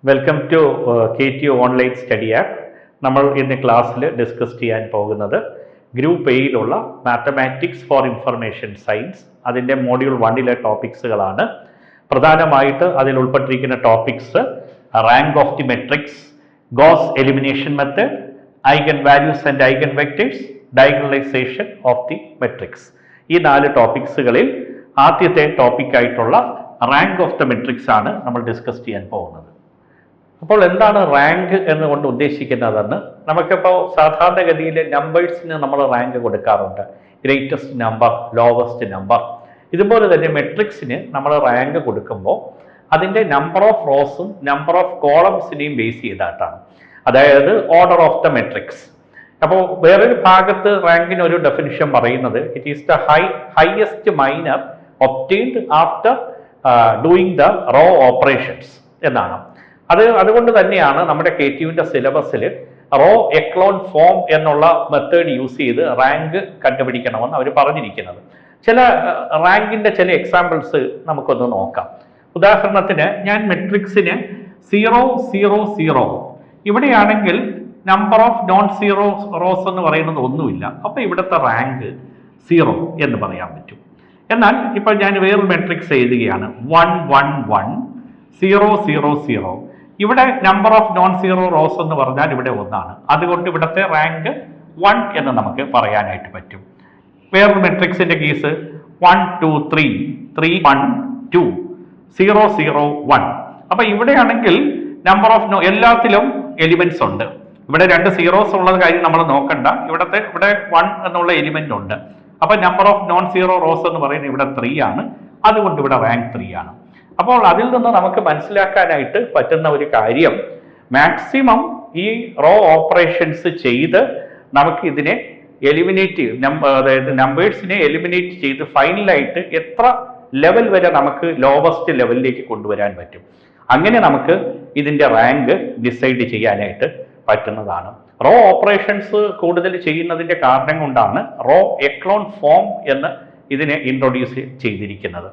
Welcome to KTU online study app. നമ്മൾ ഇന്ന് ക്ലാസ്സിൽ ഡിസ്കസ് ചെയ്യാൻ പോകുന്നത് ഗ്രൂപ്പ് എയിലുള്ള മാത്തമാറ്റിക്സ് ഫോർ ഇൻഫർമേഷൻ സയൻസ് അതിൻ്റെ മോഡ്യൂൾ 1 ടോപ്പിക്സുകളാണ്. പ്രധാനമായിട്ട് അതിൽ ഉൾപ്പെട്ടിരിക്കുന്ന topics rank of the matrix, Gauss elimination method, eigen values and eigen vectors, diagonalization of the matrix. ഈ 4 ടോപ്പിക്സുകളിൽ ആദ്യത്തെ ടോപ്പിക്കായിട്ടുള്ള റാങ്ക് ഓഫ് ദ മെട്രിക്സ് ആണ് നമ്മൾ ഡിസ്കസ് ചെയ്യാൻ പോകുന്നത്. അപ്പോൾ എന്താണ് റാങ്ക് എന്നുകൊണ്ട് ഉദ്ദേശിക്കുന്നതെന്ന് നമുക്കിപ്പോൾ സാധാരണഗതിയിൽ നമ്പേഴ്സിന് നമ്മൾ റാങ്ക് കൊടുക്കാറുണ്ട്. Greatest number, lowest number. ഇതുപോലെ തന്നെ മെട്രിക്സിന് നമ്മൾ റാങ്ക് കൊടുക്കുമ്പോൾ അതിൻ്റെ നമ്പർ ഓഫ് റോസും നമ്പർ ഓഫ് കോളംസിനെയും ബേസ് ചെയ്തിട്ടാണ്, അതായത് ഓർഡർ ഓഫ് ദ മെട്രിക്സ്. അപ്പോൾ വേറൊരു ഭാഗത്ത് റാങ്കിന് ഒരു ഡെഫിനിഷൻ പറയുന്നത് it is the highest minor obtained after doing the raw operations എന്നാണ്. അതുകൊണ്ട് തന്നെയാണ് നമ്മുടെ KTUവിൻ്റെ സിലബസിൽ റോ എക്ലോൺ ഫോം എന്നുള്ള മെത്തേഡ് യൂസ് ചെയ്ത് റാങ്ക് കണ്ടുപിടിക്കണമെന്ന് അവർ പറഞ്ഞിരിക്കുന്നത്. ചില റാങ്കിൻ്റെ ചില എക്സാമ്പിൾസ് നമുക്കൊന്ന് നോക്കാം. ഉദാഹരണത്തിന് ഞാൻ മെട്രിക്സിന് 0 0 0 ഇവിടെയാണെങ്കിൽ number of non zero rose എന്ന് പറയുന്നത് ഒന്നുമില്ല. അപ്പോൾ ഇവിടുത്തെ റാങ്ക് 0 എന്ന് പറയാൻ പറ്റും. എന്നാൽ ഇപ്പോൾ ഞാൻ വേറൊരു മെട്രിക്സ് എഴുതുകയാണ് 1 1 1 0 0 0. ഇവിടെ number of non zero rose എന്ന് പറഞ്ഞാൽ ഇവിടെ 1 ആണ്. അതുകൊണ്ട് ഇവിടുത്തെ റാങ്ക് 1 എന്ന് നമുക്ക് പറയാനായിട്ട് പറ്റും. വേറൊരു മെട്രിക്സിന്റെ കേസ് 1 2 3 3 1 2 0 0 1. അപ്പൊ ഇവിടെയാണെങ്കിൽ നമ്പർ ഓഫ് എല്ലാത്തിലും എലിമെന്റ്സ് ഉണ്ട്. ഇവിടെ 2 സീറോസ് ഉള്ളത് കാര്യം നമ്മൾ നോക്കണ്ട. ഇവിടെ 1 എന്നുള്ള എലിമെന്റ് ഉണ്ട്. അപ്പൊ number of non zero rose എന്ന് പറയുന്നത് ഇവിടെ 3 ആണ്. അതുകൊണ്ട് ഇവിടെ റാങ്ക് 3 ആണ്. അപ്പോൾ അതിൽ നിന്ന് നമുക്ക് മനസ്സിലാക്കാനായിട്ട് പറ്റുന്ന ഒരു കാര്യം, മാക്സിമം ഈ റോ ഓപ്പറേഷൻസ് ചെയ്ത് നമുക്ക് ഇതിനെ എലിമിനേറ്റ്, അതായത് നമ്പേഴ്സിനെ എലിമിനേറ്റ് ചെയ്ത് ഫൈനലായിട്ട് എത്ര ലെവൽ വരെ നമുക്ക് ലോവസ്റ്റ് ലെവലിലേക്ക് കൊണ്ടുവരാൻ പറ്റും. അങ്ങനെ നമുക്ക് ഇതിൻ്റെ റാങ്ക് ഡിസൈഡ് ചെയ്യാനായിട്ട് പറ്റുന്നതാണ്. റോ ഓപ്പറേഷൻസ് കൂടുതൽ ചെയ്യുന്നതിൻ്റെ കാരണം കൊണ്ടാണ് റോ എക്ലോൺ ഫോം എന്ന് ഇതിനെ ഇൻട്രൊഡ്യൂസ് ചെയ്തിരിക്കുന്നത്.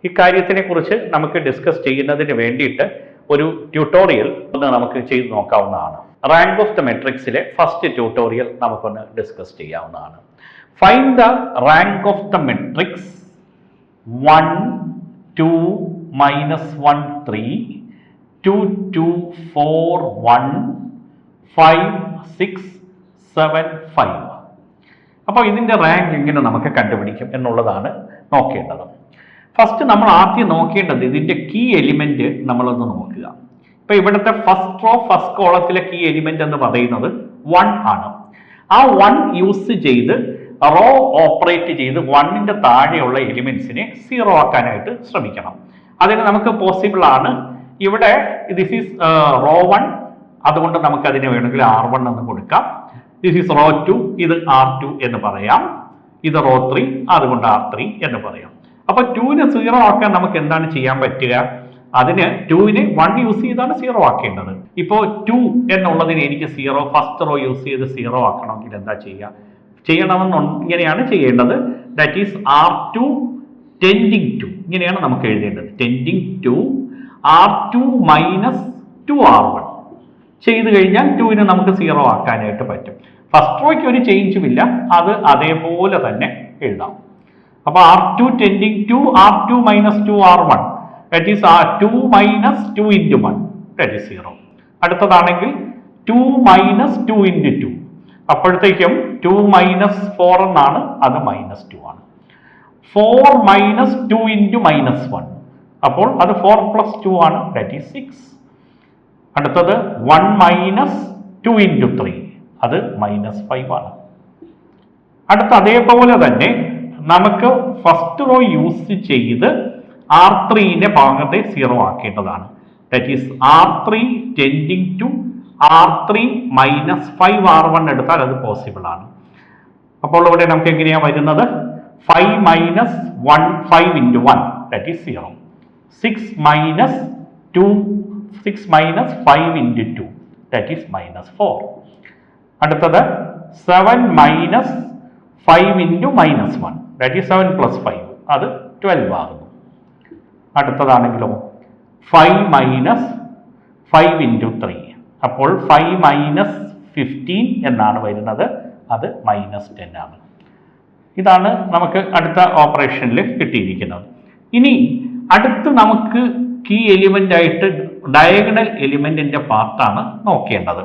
ഇക്കാര്യത്തിനെ കുറിച്ച് നമുക്ക് ഡിസ്കസ് ചെയ്യുന്നതിന് വേണ്ടിയിട്ട് ഒരു ട്യൂട്ടോറിയൽ ഒന്ന് നമുക്ക് ചെയ്ത് നോക്കാവുന്നതാണ്. റാങ്ക് ഓഫ് ദ മെട്രിക്സിലെ ഫസ്റ്റ് ട്യൂട്ടോറിയൽ നമുക്കൊന്ന് ഡിസ്കസ് ചെയ്യാവുന്നതാണ്. Find the rank of the matrix 1 2 -1 3 2 2 4 1 5 6 7 5. അപ്പോൾ ഇതിൻ്റെ റാങ്ക് എങ്ങനെ നമുക്ക് കണ്ടുപിടിക്കും എന്നുള്ളതാണ് നോക്കേണ്ടത്. ഫസ്റ്റ് നമ്മൾ ആദ്യം നോക്കേണ്ടത് ഇതിൻ്റെ കീ എലിമെന്റ് നമ്മളൊന്ന് നോക്കുക. ഇപ്പൊ ഇവിടുത്തെ ഫസ്റ്റ് റോ ഫസ്റ്റ് കോളത്തിലെ കീ എലിമെന്റ് എന്ന് പറയുന്നത് 1 ആണ്. ആ 1 യൂസ് ചെയ്ത് റോ ഓപ്പറേറ്റ് ചെയ്ത് 1ന്റെ താഴെയുള്ള എലിമെന്റ്സിനെ 0 ആക്കാനായിട്ട് ശ്രമിക്കണം. അതിന് നമുക്ക് പോസിബിൾ ആണ്. ഇവിടെ ദിസ് ഈസ് റോ 1, അതുകൊണ്ട് നമുക്ക് അതിനെ വേണമെങ്കിൽ R1 എന്ന് കൊടുക്കാം. ദിസ് ഈസ് റോ 2, ഇത് R2 എന്ന് പറയാം. ഇത് റോ 3, അതുകൊണ്ട് R3 എന്ന് പറയാം. അപ്പൊ 2നെ 0 ആക്കാൻ നമുക്ക് എന്താണ് ചെയ്യാൻ പറ്റുക? അതിന് 2നെ 1 യൂസ് ചെയ്താണ് 0 ആക്കേണ്ടത്. ഇപ്പോൾ 2 എന്നുള്ളതിന് എനിക്ക് 0 ഫസ്റ്റ് റോ യൂസ് ചെയ്ത് 0 ആക്കണമെങ്കിൽ എന്താ ചെയ്യണമെന്ന് ഇങ്ങനെയാണ് ചെയ്യേണ്ടത്. That is R2 tending to, ഇങ്ങനെയാണ് നമുക്ക് എഴുതേണ്ടത്. ടെൻഡിങ് ടു R2 - 2R1 ചെയ്ത് കഴിഞ്ഞാൽ 2നെ നമുക്ക് 0 ആക്കാനായിട്ട് പറ്റും. ഫസ്റ്റ് റോയ്ക്ക് ഒരു ചേഞ്ചും ഇല്ല, അത് അതേപോലെ തന്നെ എഴുതാം. അപ്പൊ R2 tending to R2 - 2R1, that is 2 - 2 × 1, that is 0. അടുത്തതാണെങ്കിൽ 2 - 2 × 2, അപ്പോഴത്തേക്കും 2 - 4 എന്നാണ്, അത് -2 ആണ്. 4 - 2 × -1, അപ്പോൾ അത് 4 + 2 ആണ്, that is 6. അടുത്തത് 1 - 2 × 3, അത് -5 ആണ്. അടുത്ത അതേപോലെ തന്നെ നമുക്ക് ഫസ്റ്റ് റോ യൂസ് ചെയ്ത് R3ന്റെ ഭാഗത്തെ 0 ആക്കേണ്ടതാണ്. That is R3 tending to R3 - 5R1 എടുത്താൽ അത് പോസിബിൾ ആണ്. അപ്പോൾ ഇവിടെ നമുക്ക് എങ്ങനെയാണ് വരുന്നത്? 5 - 1 5 × 1, ദാറ്റ് ഈസ് 0. 6 - 5 × 2, that is -4. അടുത്തത് 7 - 5 × -1, ദാറ്റ് ഈസ് 7 + 5, അത് 12 ആകുന്നു. അടുത്തതാണെങ്കിലോ 5 - 5 ഇൻറ്റു 3. അപ്പോൾ 5 മൈനസ് 15 എന്നാണ് വരുന്നത്, അത് -10 ആണ്. ഇതാണ് നമുക്ക് അടുത്ത ഓപ്പറേഷനിൽ കിട്ടിയിരിക്കുന്നത്. ഇനി അടുത്ത് നമുക്ക് കീ എലിമെൻ്റ് ആയിട്ട് ഡയഗണൽ എലിമെൻറ്റിൻ്റെ പാർട്ടാണ് നോക്കേണ്ടത്.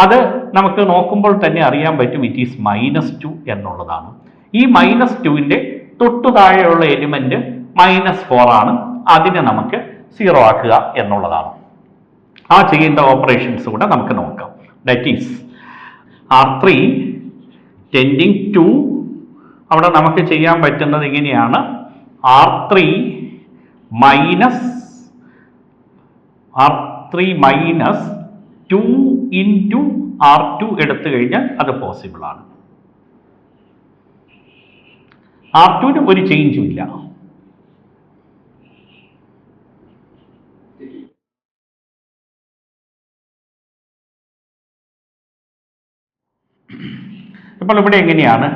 അത് നമുക്ക് നോക്കുമ്പോൾ തന്നെ അറിയാൻ പറ്റും, ഇറ്റ് ഈസ് -2 എന്നുള്ളതാണ്. ഈ -2ൻ്റെ തൊട്ടു താഴെയുള്ള എലിമെൻറ്റ് -4 ആണ്. അതിനെ നമുക്ക് 0 ആക്കുക എന്നുള്ളതാണ്. ആ ചെയ്യേണ്ട ഓപ്പറേഷൻസ് കൂടെ നമുക്ക് നോക്കാം. That is R3 tending to, അവിടെ നമുക്ക് ചെയ്യാൻ പറ്റുന്നത് ഇങ്ങനെയാണ്, R3 മൈനസ് 2 ഇൻറ്റു R2 എടുത്തു കഴിഞ്ഞാൽ അത് പോസിബിൾ ആണ്. R2ന് ഒരു ചേഞ്ചും ഇല്ല. ഇപ്പോൾ ഇവിടെ എങ്ങനെയാണ്,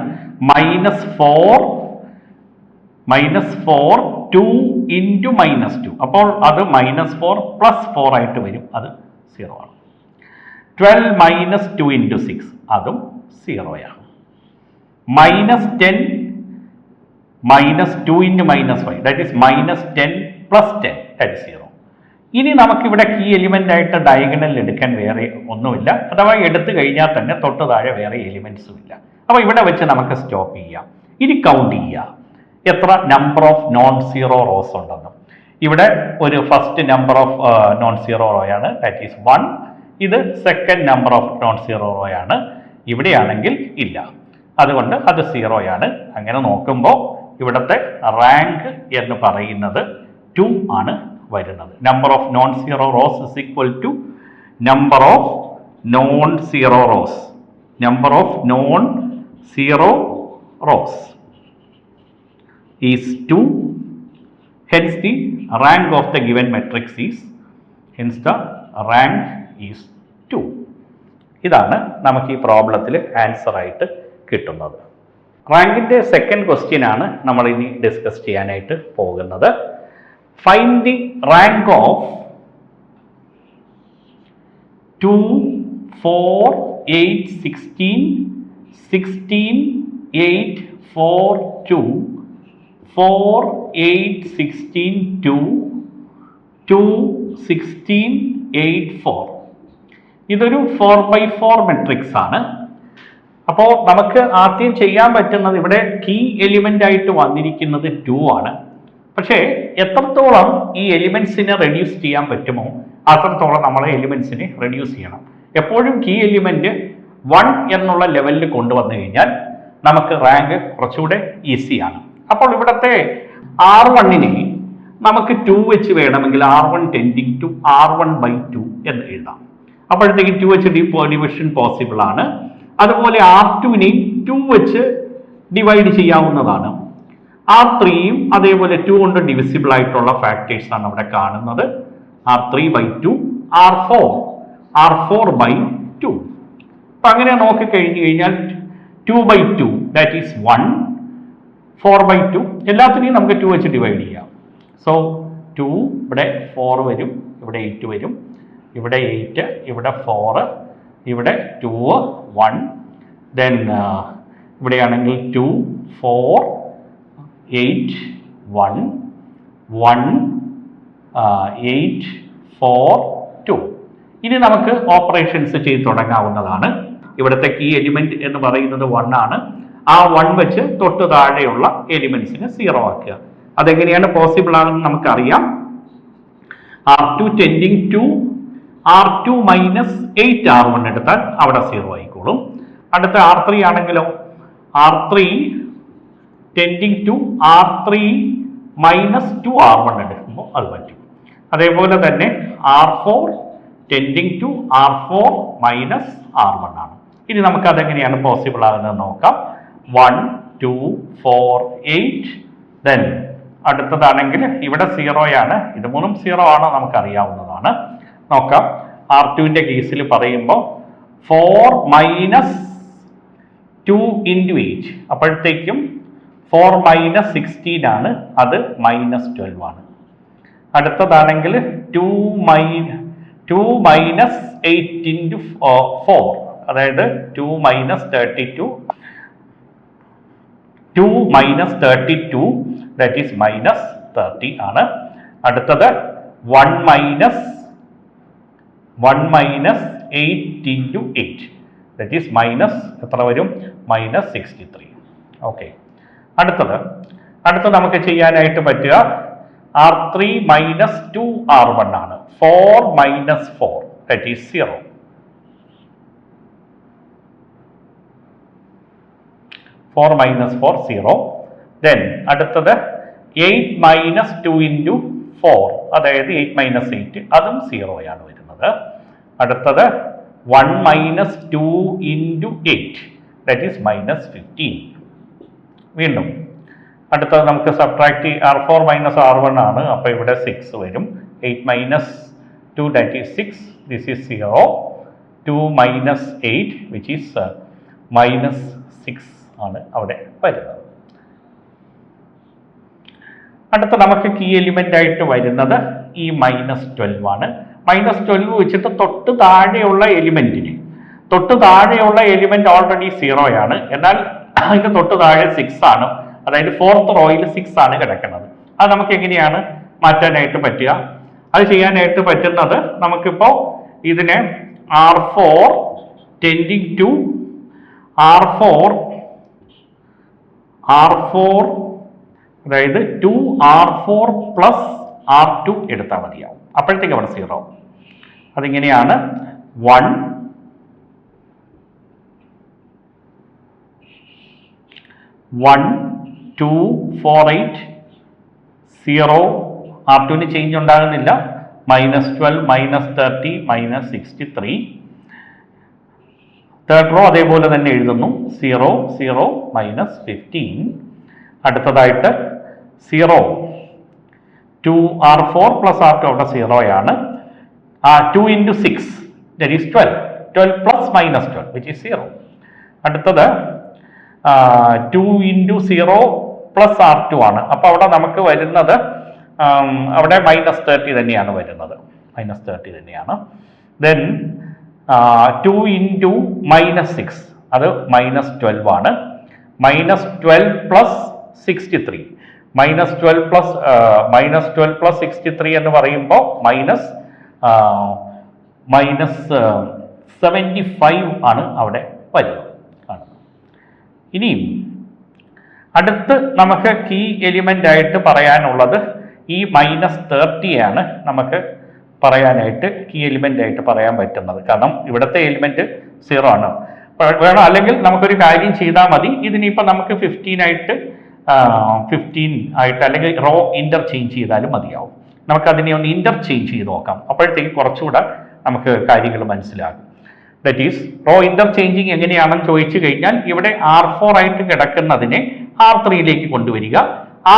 -4 2 ഇൻറ്റു -2, അപ്പോൾ അത് -4 + 4 ആയിട്ട് വരും, അത് 0 ആണ്. 12 മൈനസ് 2 ഇൻറ്റു 6, അതും 0 ആണ്. -10 -2 into -5, that is -10 + 10, that is 0. ഇനി നമുക്കിവിടെ കീ എലിമെൻ്റ് ആയിട്ട് ഡയഗണൽ എടുക്കാൻ വേറെ ഒന്നുമില്ല, അഥവാ എടുത്തു കഴിഞ്ഞാൽ തന്നെ തൊട്ട് താഴെ വേറെ എലിമെൻറ്റ്സും ഇല്ല. അപ്പോൾ ഇവിടെ വെച്ച് നമുക്ക് സ്റ്റോപ്പ് ചെയ്യാം. ഇനി കൗണ്ട് ചെയ്യുക എത്ര number of non zero rows ഉണ്ടെന്ന്. ഇവിടെ ഒരു first number of non zero റോയാണ്, ദാറ്റ് ഈസ് 1. ഇത് second number of non zero റോയാണ്. ഇവിടെയാണെങ്കിൽ ഇല്ല, അതുകൊണ്ട് അത് 0 ആണ്. അങ്ങനെ നോക്കുമ്പോൾ ഇവിടുത്തെ റാങ്ക് എന്ന് പറയുന്നത് 2 ആണ് വരുന്നത്. Number of non zero rows is equal to number of non zero rows. Number of non zero rows is 2. Hence the rank of the given matrix is, hence the rank is 2. ഇതാണ് നമുക്ക് ഈ പ്രോബ്ലത്തിൽ answer ആയിട്ട് കിട്ടുന്നത്. റാങ്കിൻ്റെ second question ആണ് നമ്മൾ ഇനി discuss ചെയ്യാനായിട്ട് പോകുന്നത്. Find the rank of 2, 4, 8, 16, 16, 8, 4, 2, 4, 8, 16, 2, 2, 16, 8, 4. ഇതൊരു 4x4 മെട്രിക്സ് ആണ്. അപ്പോൾ നമുക്ക് ആദ്യം ചെയ്യാൻ പറ്റുന്നത്, ഇവിടെ കീ എലിമെൻ്റ് ആയിട്ട് വന്നിരിക്കുന്നത് 2 ആണ്. പക്ഷേ എത്രത്തോളം ഈ എലിമെൻസിനെ റെഡ്യൂസ് ചെയ്യാൻ പറ്റുമോ അത്രത്തോളം നമ്മൾ എലിമെൻസിനെ റെഡ്യൂസ് ചെയ്യണം. എപ്പോഴും കീ എലിമെൻറ്റ് 1 എന്നുള്ള ലെവലിൽ കൊണ്ടുവന്നു കഴിഞ്ഞാൽ നമുക്ക് റാങ്ക് കുറച്ചുകൂടെ ഈസിയാണ്. അപ്പോൾ ഇവിടുത്തെ R1നെ നമുക്ക് 2 വെച്ച് വേണമെങ്കിൽ R1 ടെൻഡിങ് ടു R1/2 എന്ന് എഴുതാം. അപ്പോഴത്തേക്ക് 2 വെച്ച് ഡിവിഷൻ പോസിബിൾ ആണ്. അതുപോലെ R2നെയും 2 വെച്ച് ഡിവൈഡ് ചെയ്യാവുന്നതാണ്. R3യും അതേപോലെ 2 കൊണ്ട് ഡിവിസിബിൾ ആയിട്ടുള്ള ഫാക്ടേഴ്സ് ആണ് അവിടെ കാണുന്നത്. R3/2, R4/2. അപ്പം അങ്ങനെ നോക്കിക്കഴിഞ്ഞു കഴിഞ്ഞാൽ 2/2 ദാറ്റ് ഈസ് 1, 4/2 എല്ലാത്തിനെയും നമുക്ക് 2 വെച്ച് ഡിവൈഡ് ചെയ്യാം. സോ 2, ഇവിടെ 4 വരും, ഇവിടെ 8 വരും, ഇവിടെ 8, ഇവിടെ 4, ഇവിടെ 2, 1, ദെൻ ഇവിടെയാണെങ്കിൽ 2, 4, 8, 1, 1, 8, 4, 2. ഇനി നമുക്ക് ഓപ്പറേഷൻസ് ചെയ്ത് തുടങ്ങാവുന്നതാണ്. ഇവിടുത്തെ കീ എലിമെന്റ് എന്ന് പറയുന്നത് 1 ആണ്. ആ 1 വെച്ച് തൊട്ട് താഴെയുള്ള എലിമെന്റ്സിനെ 0 ആക്കുക. അതെങ്ങനെയാണ് പോസിബിൾ ആണെന്ന് നമുക്കറിയാം. R2 tending to R2 minus 8 R1 എടുത്താൽ അവിടെ 0 ആയിക്കോളും. അടുത്ത R3 ആണെങ്കിലോ R3 tending to R3 minus 2 R1 എടുക്കുമ്പോൾ അത് പറ്റും. അതേപോലെ തന്നെ R4 tending to R4 minus R1 ആണ്. ഇനി നമുക്ക് അതെങ്ങനെയാണ് പോസിബിൾ ആകുന്നത് നോക്കാം. 1, 2, 4, 8. ദെൻ അടുത്തതാണെങ്കിൽ ഇവിടെ 0 ആണ്. ഇത് മൂന്നും 0 ആണ്, നമുക്കറിയാവുന്നതാണ്. നോക്കാം. R2ൻ്റെ കേസിൽ പറയുമ്പോൾ 4 മൈനസ് 2 ഇൻറ്റു 8, അപ്പോഴത്തേക്കും 4 മൈനസ് 16 ആണ്, അത് -12 ആണ്. അടുത്തതാണെങ്കിൽ 2 2 minus 8 into 4, അതായത് 2 minus 32, 2 minus 32, that is minus 30 ആണ്. അടുത്തത് 1 minus 8 into 8, that is minus എത്ര വരും? minus 63. ഓക്കെ, അടുത്ത നമുക്ക് ചെയ്യാനായിട്ട് പറ്റുക R3 minus 2R1 ആണ്. 4 minus 4, that is 0. 4 minus 4, 0. Then അടുത്തത് 8 minus 2 into 4, അതായത് 8 minus 8, അതും 0 ആണ് വരുന്നത്. അടുത്തത് 1 minus 2 into 8, that is minus 15. വീണ്ടും അടുത്തത് നമുക്ക് സബ്ട്രാക്ട് R4 minus R1 ആണ്. അപ്പോൾ ഇവിടെ 6 വരും. 8 minus 2, that is 6, this is 0. 2 minus 8, which is minus 6 ആണ് അവിടെ വരുന്നത്. അടുത്ത നമുക്ക് കീ എലിമെന്റ് ആയിട്ട് വരുന്നത് ഈ -12 ആണ്. -12 വെച്ചിട്ട് തൊട്ട് താഴെയുള്ള എലിമെന്റ് ഓൾറെഡി 0 ആണ്. എന്നാൽ അതിന്റെ തൊട്ട് താഴെ 6 ആണ്. അതായത് 4th റോയിൽ 6 ആണ് കിടക്കുന്നത്. അത് നമുക്ക് എങ്ങനെയാണ് മാറ്റാനായിട്ട് പറ്റുക? അത് ചെയ്യാനായിട്ട് പറ്റുന്നത് നമുക്കിപ്പോൾ ഇതിനെ R4 tending to R4, അതായത് 2R4 plus R2 എടുത്താൽ മതിയാവും. അപ്പോഴത്തേക്ക് അവിടെ 0. അതിങ്ങനെയാണ് 1 2 4 8 0. R2ന് ചേഞ്ച് ഉണ്ടാകുന്നില്ല. -12 -30 -63. തേർഡ് റോ അതേപോലെ തന്നെ എഴുതുന്നു. 0 0 -15. അടുത്തതായിട്ട് 0 2R4 plus R2 അവിടെ 0 ആണ്. 2 into 6, that is 12. 12 plus -12, which is 0. അടുത്തത് 2 into 0 plus R2 ആണ്. അപ്പോൾ അവിടെ നമുക്ക് വരുന്നത് അവിടെ -30 തന്നെയാണ് വരുന്നത്. -30 തന്നെയാണ്. ദെൻ 2 into -6, അത് -12 ആണ്. -12 plus 63, -12 plus 63 എന്ന് പറയുമ്പോൾ -75 ആണ് അവിടെ വരുന്നത്. ഇനിയും അടുത്ത് നമുക്ക് കീ എലിമെന്റ് ആയിട്ട് പറയാനുള്ളത് ഈ -30 ആണ്. നമുക്ക് പറയാനായിട്ട് കീ എലിമെന്റ് ആയിട്ട് പറയാൻ പറ്റുന്നത്. കാരണം ഇവിടുത്തെ എലിമെന്റ് 0 ആണ്. വേണം അല്ലെങ്കിൽ നമുക്കൊരു കാര്യം ചെയ്താൽ മതി. ഇതിനിപ്പോൾ നമുക്ക് 15 ആയിട്ട് അല്ലെങ്കിൽ റോ ഇന്റർചേഞ്ച് ചെയ്താലും മതിയാവും. നമുക്കതിനെ ഒന്ന് ഇന്റർചേഞ്ച് ചെയ്ത് നോക്കാം. അപ്പോഴത്തേക്ക് കുറച്ചുകൂടെ നമുക്ക് കാര്യങ്ങൾ മനസ്സിലാകും. ദറ്റ് ഈസ് റോ ഇന്റർചേഞ്ചിങ് എങ്ങനെയാണെന്ന് ചോദിച്ചു കഴിഞ്ഞാൽ ഇവിടെ R4 ആയിട്ട് കിടക്കുന്നതിനെ R3യിലേക്ക് കൊണ്ടുവരിക,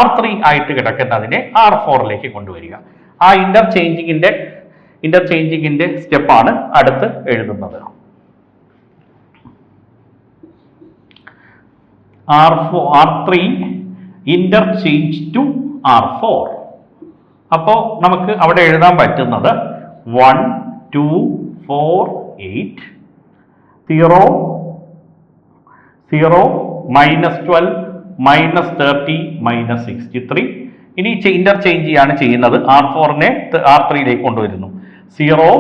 R3 ആയിട്ട് കിടക്കുന്നതിനെ R4ലേക്ക് കൊണ്ടുവരിക. ആ ഇന്റർചേഞ്ചിങ്ങിന്റെ സ്റ്റെപ്പാണ് അടുത്ത് എഴുതുന്നത്. R3 interchange to R4. അപ്പോൾ നമുക്ക് അവിടെ എഴുതാൻ പറ്റുന്നത് 1 2 4 8 0 0 -12 -30 -63. ഇനി ഇന്റർചേഞ്ച് ചെയ്യാണ് ചെയ്യുന്നത്. R4നെ R3യിലേക്ക് കൊണ്ടുവരുന്നു. 0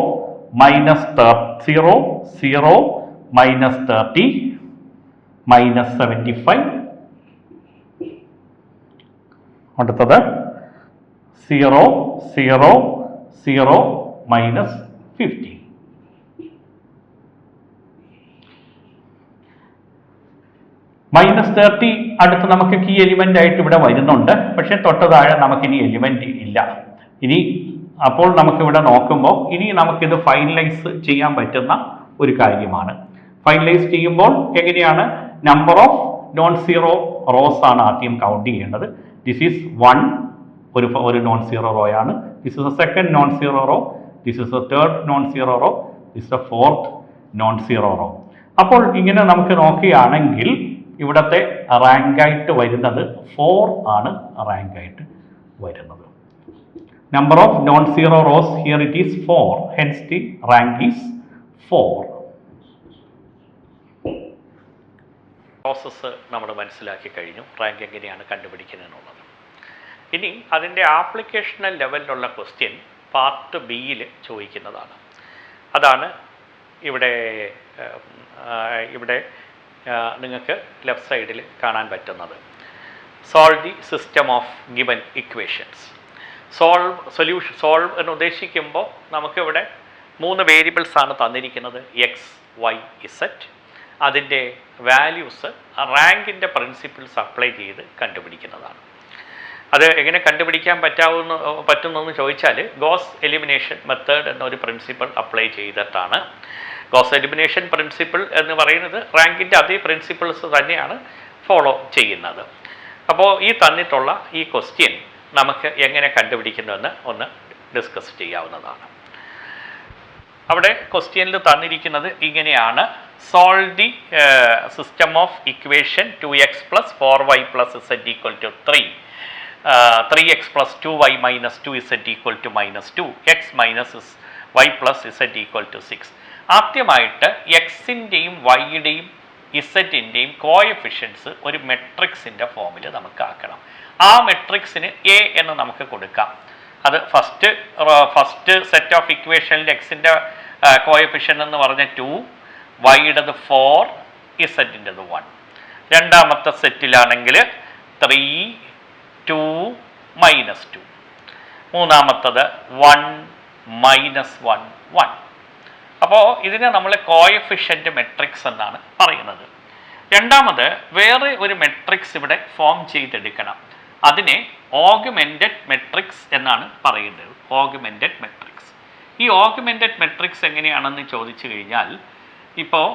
-30 0 0 -30 -75. അടുത്തത് 0 0 0 -15. -30 അടുത്ത് നമുക്ക് കീ എലിമെന്റ് ആയിട്ട് ഇവിടെ വരുന്നുണ്ട്. പക്ഷെ തൊട്ട് താഴെ നമുക്കിനി എലിമെന്റ് ഇല്ല. ഇനി അപ്പോൾ നമുക്കിവിടെ നോക്കുമ്പോൾ ഇനി നമുക്കിത് ഫൈനലൈസ് ചെയ്യാൻ പറ്റുന്ന ഒരു കാര്യമാണ്. ഫൈനലൈസ് ചെയ്യുമ്പോൾ എങ്ങനെയാണ്? Number of non zero rows ആണ് ആദ്യം കൗണ്ട് ചെയ്യേണ്ടത്. ദിസ് ഈസ് 1 ഒരു നോൺ സീറോ റോ ആണ്. This is a second non zero row. This is a third non zero row. This a fourth non zero row. അപ്പോൾ ഇങ്ങനെ നമുക്ക് നോക്കുകയാണെങ്കിൽ ഇവിടത്തെ റാങ്കായിട്ട് വരുന്നത് 4 ആണ് റാങ്കായിട്ട് വരുന്നത്. Number of non-zero rows, here it is 4, hence the rank is 4. Process നമ്മൾ മനസ്സിലാക്കി കഴിഞ്ഞു, റാങ്ക് എങ്ങനെയാണ് കണ്ടുപിടിക്കുന്നത് എന്നുള്ളത്. ഇനി അതിൻ്റെ ആപ്ലിക്കേഷണൽ ലെവലിലുള്ള ക്വസ്റ്റ്യൻ പാർട്ട് ബിയിൽ ചോദിക്കുന്നതാണ്. അതാണ് ഇവിടെ നിങ്ങൾക്ക് ലെഫ്റ്റ് സൈഡിൽ കാണാൻ പറ്റുന്നത്. Solve the system of given equations. Solve എന്ന് ഉദ്ദേശിക്കുമ്പോൾ നമുക്കിവിടെ 3 വേരിയബിൾസ് ആണ് തന്നിരിക്കുന്നത്, എക്സ്, വൈ, ഇസഡ്. അതിൻ്റെ വാല്യൂസ് റാങ്കിൻ്റെ പ്രിൻസിപ്പിൾസ് അപ്ലൈ ചെയ്ത് കണ്ടുപിടിക്കുന്നതാണ്. അത് എങ്ങനെ കണ്ടുപിടിക്കാൻ പറ്റുന്നെന്ന് ചോദിച്ചാൽ ഗോസ് എലിമിനേഷൻ മെത്തേഡ് എന്നൊരു പ്രിൻസിപ്പിൾ അപ്ലൈ ചെയ്തിട്ടാണ്. ഗോസ് എലിമിനേഷൻ പ്രിൻസിപ്പിൾ എന്ന് പറയുന്നത് റാങ്കിൻ്റെ അതേ പ്രിൻസിപ്പിൾസ് തന്നെയാണ് ഫോളോ ചെയ്യുന്നത്. അപ്പോൾ ഈ തന്നിട്ടുള്ള ഈ ക്വസ്റ്റ്യൻ നമുക്ക് എങ്ങനെ കണ്ടുപിടിക്കുന്നുവെന്ന് ഒന്ന് ഡിസ്കസ് ചെയ്യാവുന്നതാണ്. അവിടെ ക്വസ്റ്റ്യനിൽ തന്നിരിക്കുന്നത് ഇങ്ങനെയാണ്: solve the system of equation 2x + 4y + z = 3, 3x + 2y - 2z = -2, x - y + z = 6. ആദ്യമായിട്ട് എക്സിൻ്റെയും വൈയുടെയും ഇസഡിൻ്റെയും കോഎഫിഷ്യൻസ് ഒരു മെട്രിക്സിൻ്റെ ഫോമിൽ നമുക്ക് ആക്കണം. ആ മെട്രിക്സിന് എ എന്ന് നമുക്ക് കൊടുക്കാം. അത് ഫസ്റ്റ് സെറ്റ് ഓഫ് ഇക്വേഷനിൽ എക്സിൻ്റെ കോഎഫിഷ്യൻ എന്ന് പറഞ്ഞ 2, വൈയുടേത് 4, ഇസഡിൻ്റെത് 1. രണ്ടാമത്തെ സെറ്റിലാണെങ്കിൽ 3, 2, -2. മൂന്നാമത്തത് 1, -1, 1. അപ്പോൾ ഇതിനെ നമ്മൾ കോഎഫിഷ്യൻ്റ് മെട്രിക്സ് എന്നാണ് പറയുന്നത്. രണ്ടാമത് വേറെ ഒരു മെട്രിക്സ് ഇവിടെ ഫോം ചെയ്തെടുക്കണം. അതിനെ ഓഗ്മെൻറ്റഡ് മെട്രിക്സ് എന്നാണ് പറയുന്നത്. Augmented matrix. ഈ ഓഗ്മെൻറ്റഡ് മെട്രിക്സ് എങ്ങനെയാണെന്ന് ചോദിച്ചു കഴിഞ്ഞാൽ, ഇപ്പോൾ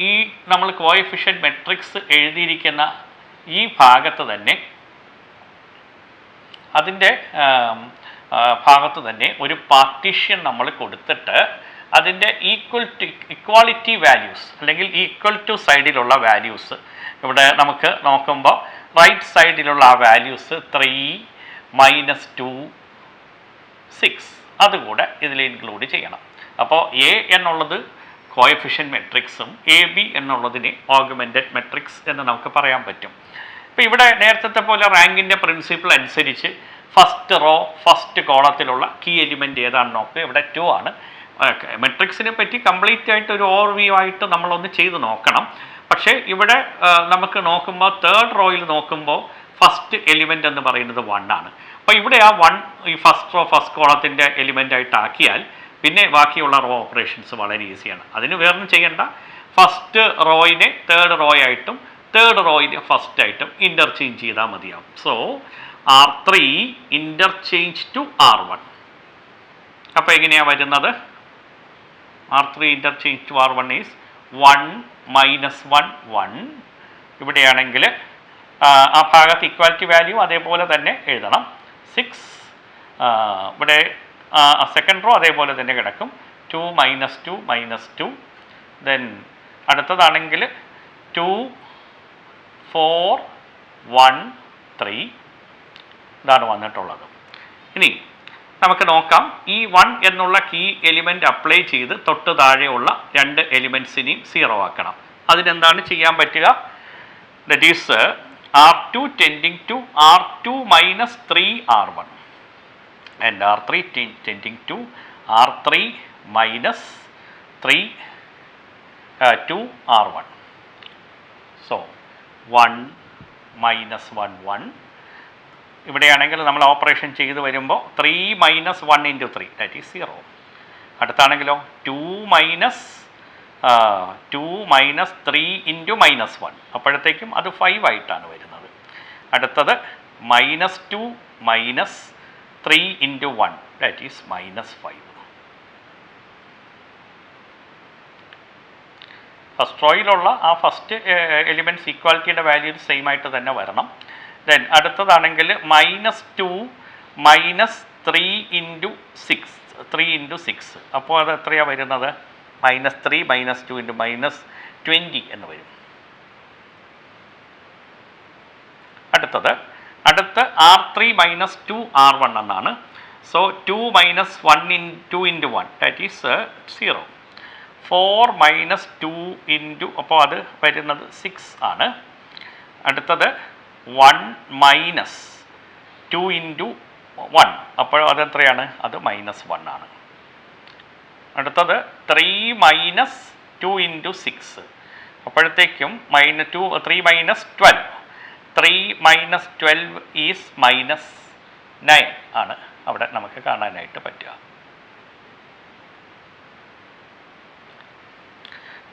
ഈ നമ്മൾ കോഎഫിഷ്യൻ്റ് മെട്രിക്സ് എഴുതിയിരിക്കുന്ന ഈ ഭാഗത്ത് തന്നെ അതിൻ്റെ ഭാഗത്ത് തന്നെ ഒരു പാർട്ടീഷൻ നമ്മൾ കൊടുത്തിട്ട് അതിൻ്റെ ഇക്വാളിറ്റി വാല്യൂസ് അല്ലെങ്കിൽ ഈക്വൽ ടു സൈഡിലുള്ള വാല്യൂസ് ഇവിടെ നമുക്ക് നോക്കുമ്പോൾ റൈറ്റ് സൈഡിലുള്ള ആ വാല്യൂസ് 3, -2, 6 അതുകൂടെ ഇതിൽ ഇൻക്ലൂഡ് ചെയ്യണം. അപ്പോൾ എ എന്നുള്ളത് കോഎഫിഷ്യൻ്റ് മെട്രിക്സും എ ബി എന്നുള്ളതിനെ ഓഗ്മെൻറ്റഡ് മെട്രിക്സ് എന്ന് നമുക്ക് പറയാൻ പറ്റും. ഇപ്പോൾ ഇവിടെ നേരത്തെ പോലെ റാങ്കിൻ്റെ പ്രിൻസിപ്പിൾ അനുസരിച്ച് ഫസ്റ്റ് റോ ഫസ്റ്റ് കോളത്തിലുള്ള കീ എലിമെൻ്റ് ഏതാണെന്ന് നോക്കുക. ഇവിടെ 2 ആണ്. മെട്രിക്സിനെ പറ്റി കംപ്ലീറ്റ് ആയിട്ട് ഒരു ഓവർവ്യൂ ആയിട്ട് നമ്മളൊന്ന് ചെയ്ത് നോക്കണം. പക്ഷേ ഇവിടെ നമുക്ക് നോക്കുമ്പോൾ തേർഡ് റോയിൽ നോക്കുമ്പോൾ ഫസ്റ്റ് എലിമെൻ്റ് എന്ന് പറയുന്നത് 1 ആണ്. അപ്പോൾ ഇവിടെ ആ 1 ഈ ഫസ്റ്റ് റോ ഫസ്റ്റ് കോളത്തിൻ്റെ എലിമെൻ്റ് ആയിട്ട് ആക്കിയാൽ പിന്നെ ബാക്കിയുള്ള റോ ഓപ്പറേഷൻസ് വളരെ ഈസിയാണ്. അതിന് വേറൊന്നും ചെയ്യേണ്ട. ഫസ്റ്റ് റോയിനെ തേർഡ് റോ ആയിട്ടും തേർഡ് റോയിനെ ഫസ്റ്റ് ആയിട്ടും ഇൻ്റർചേഞ്ച് ചെയ്താൽ മതിയാവും. So R3 interchange to R1. അപ്പോൾ എങ്ങനെയാണ് വരുന്നത്? R3 interchange to R1 is 1, -1, 1. ഇവിടെയാണെങ്കിൽ ആ ഭാഗത്ത് ഇക്വാലിറ്റി വാല്യൂ അതേപോലെ തന്നെ എഴുതണം. 6 ഇവിടെ സെക്കൻഡ് റോ അതേപോലെ തന്നെ കിടക്കും. 2, -2, -2. ദെൻ അടുത്തതാണെങ്കിൽ 2, 4, 1, 3 ഇതാണ് വന്നിട്ടുള്ളത്. ഇനി നമുക്ക് നോക്കാം. ഈ 1 എന്നുള്ള കീ എലിമെൻ്റ് അപ്ലൈ ചെയ്ത് തൊട്ട് താഴെയുള്ള 2 എലിമെൻറ്റ്സിനെയും 0 ആക്കണം. അതിനെന്താണ് ചെയ്യാൻ പറ്റുക? That is R2 tending to R2 - 3R1 and R3 tending to R3 - 2R1. So 1, -1, 1. ഇവിടെയാണെങ്കിൽ നമ്മൾ ഓപ്പറേഷൻ ചെയ്ത് വരുമ്പോൾ 3 - 1 × 3 ദാറ്റ് ഈസ് 0. അടുത്താണെങ്കിലോ 2 - 3 × -1 അപ്പോഴത്തേക്കും അത് 5 ആയിട്ടാണ് വരുന്നത്. അടുത്തത് -2 - 3 × 1 ദാറ്റ് ഈസ് -5. ഫസ്റ്റ് റോയിലുള്ള ആ ഫസ്റ്റ് എലിമെൻറ്റ്സ് ഈക്വാലിറ്റിയുടെ വാല്യൂ സെയിം ആയിട്ട് തന്നെ വരണം. ദെൻ അടുത്തതാണെങ്കിൽ -2 - 3 × 6 3 × 6 അപ്പോൾ അത് എത്രയാണ് വരുന്നത്? -3 - 2 × -20 എന്ന് വരും. അടുത്ത R3 - 2R1 എന്നാണ്. So 2 minus 1 in 2 into 1, that is 0. 4 minus 2 into, അപ്പോൾ അത് വരുന്നത് 6 ആണ്. അടുത്തത് 1 മൈനസ് 2 ഇൻറ്റു 1, അപ്പോൾ അതെത്രയാണ്? അത് -1 ആണ്. അടുത്തത് 3 മൈനസ് 2 ഇൻറ്റു 6, അപ്പോഴത്തേക്കും 3 മൈനസ് 12, 3 മൈനസ് 12 ഈസ് -9 ആണ് അവിടെ നമുക്ക് കാണാനായിട്ട് പറ്റുക.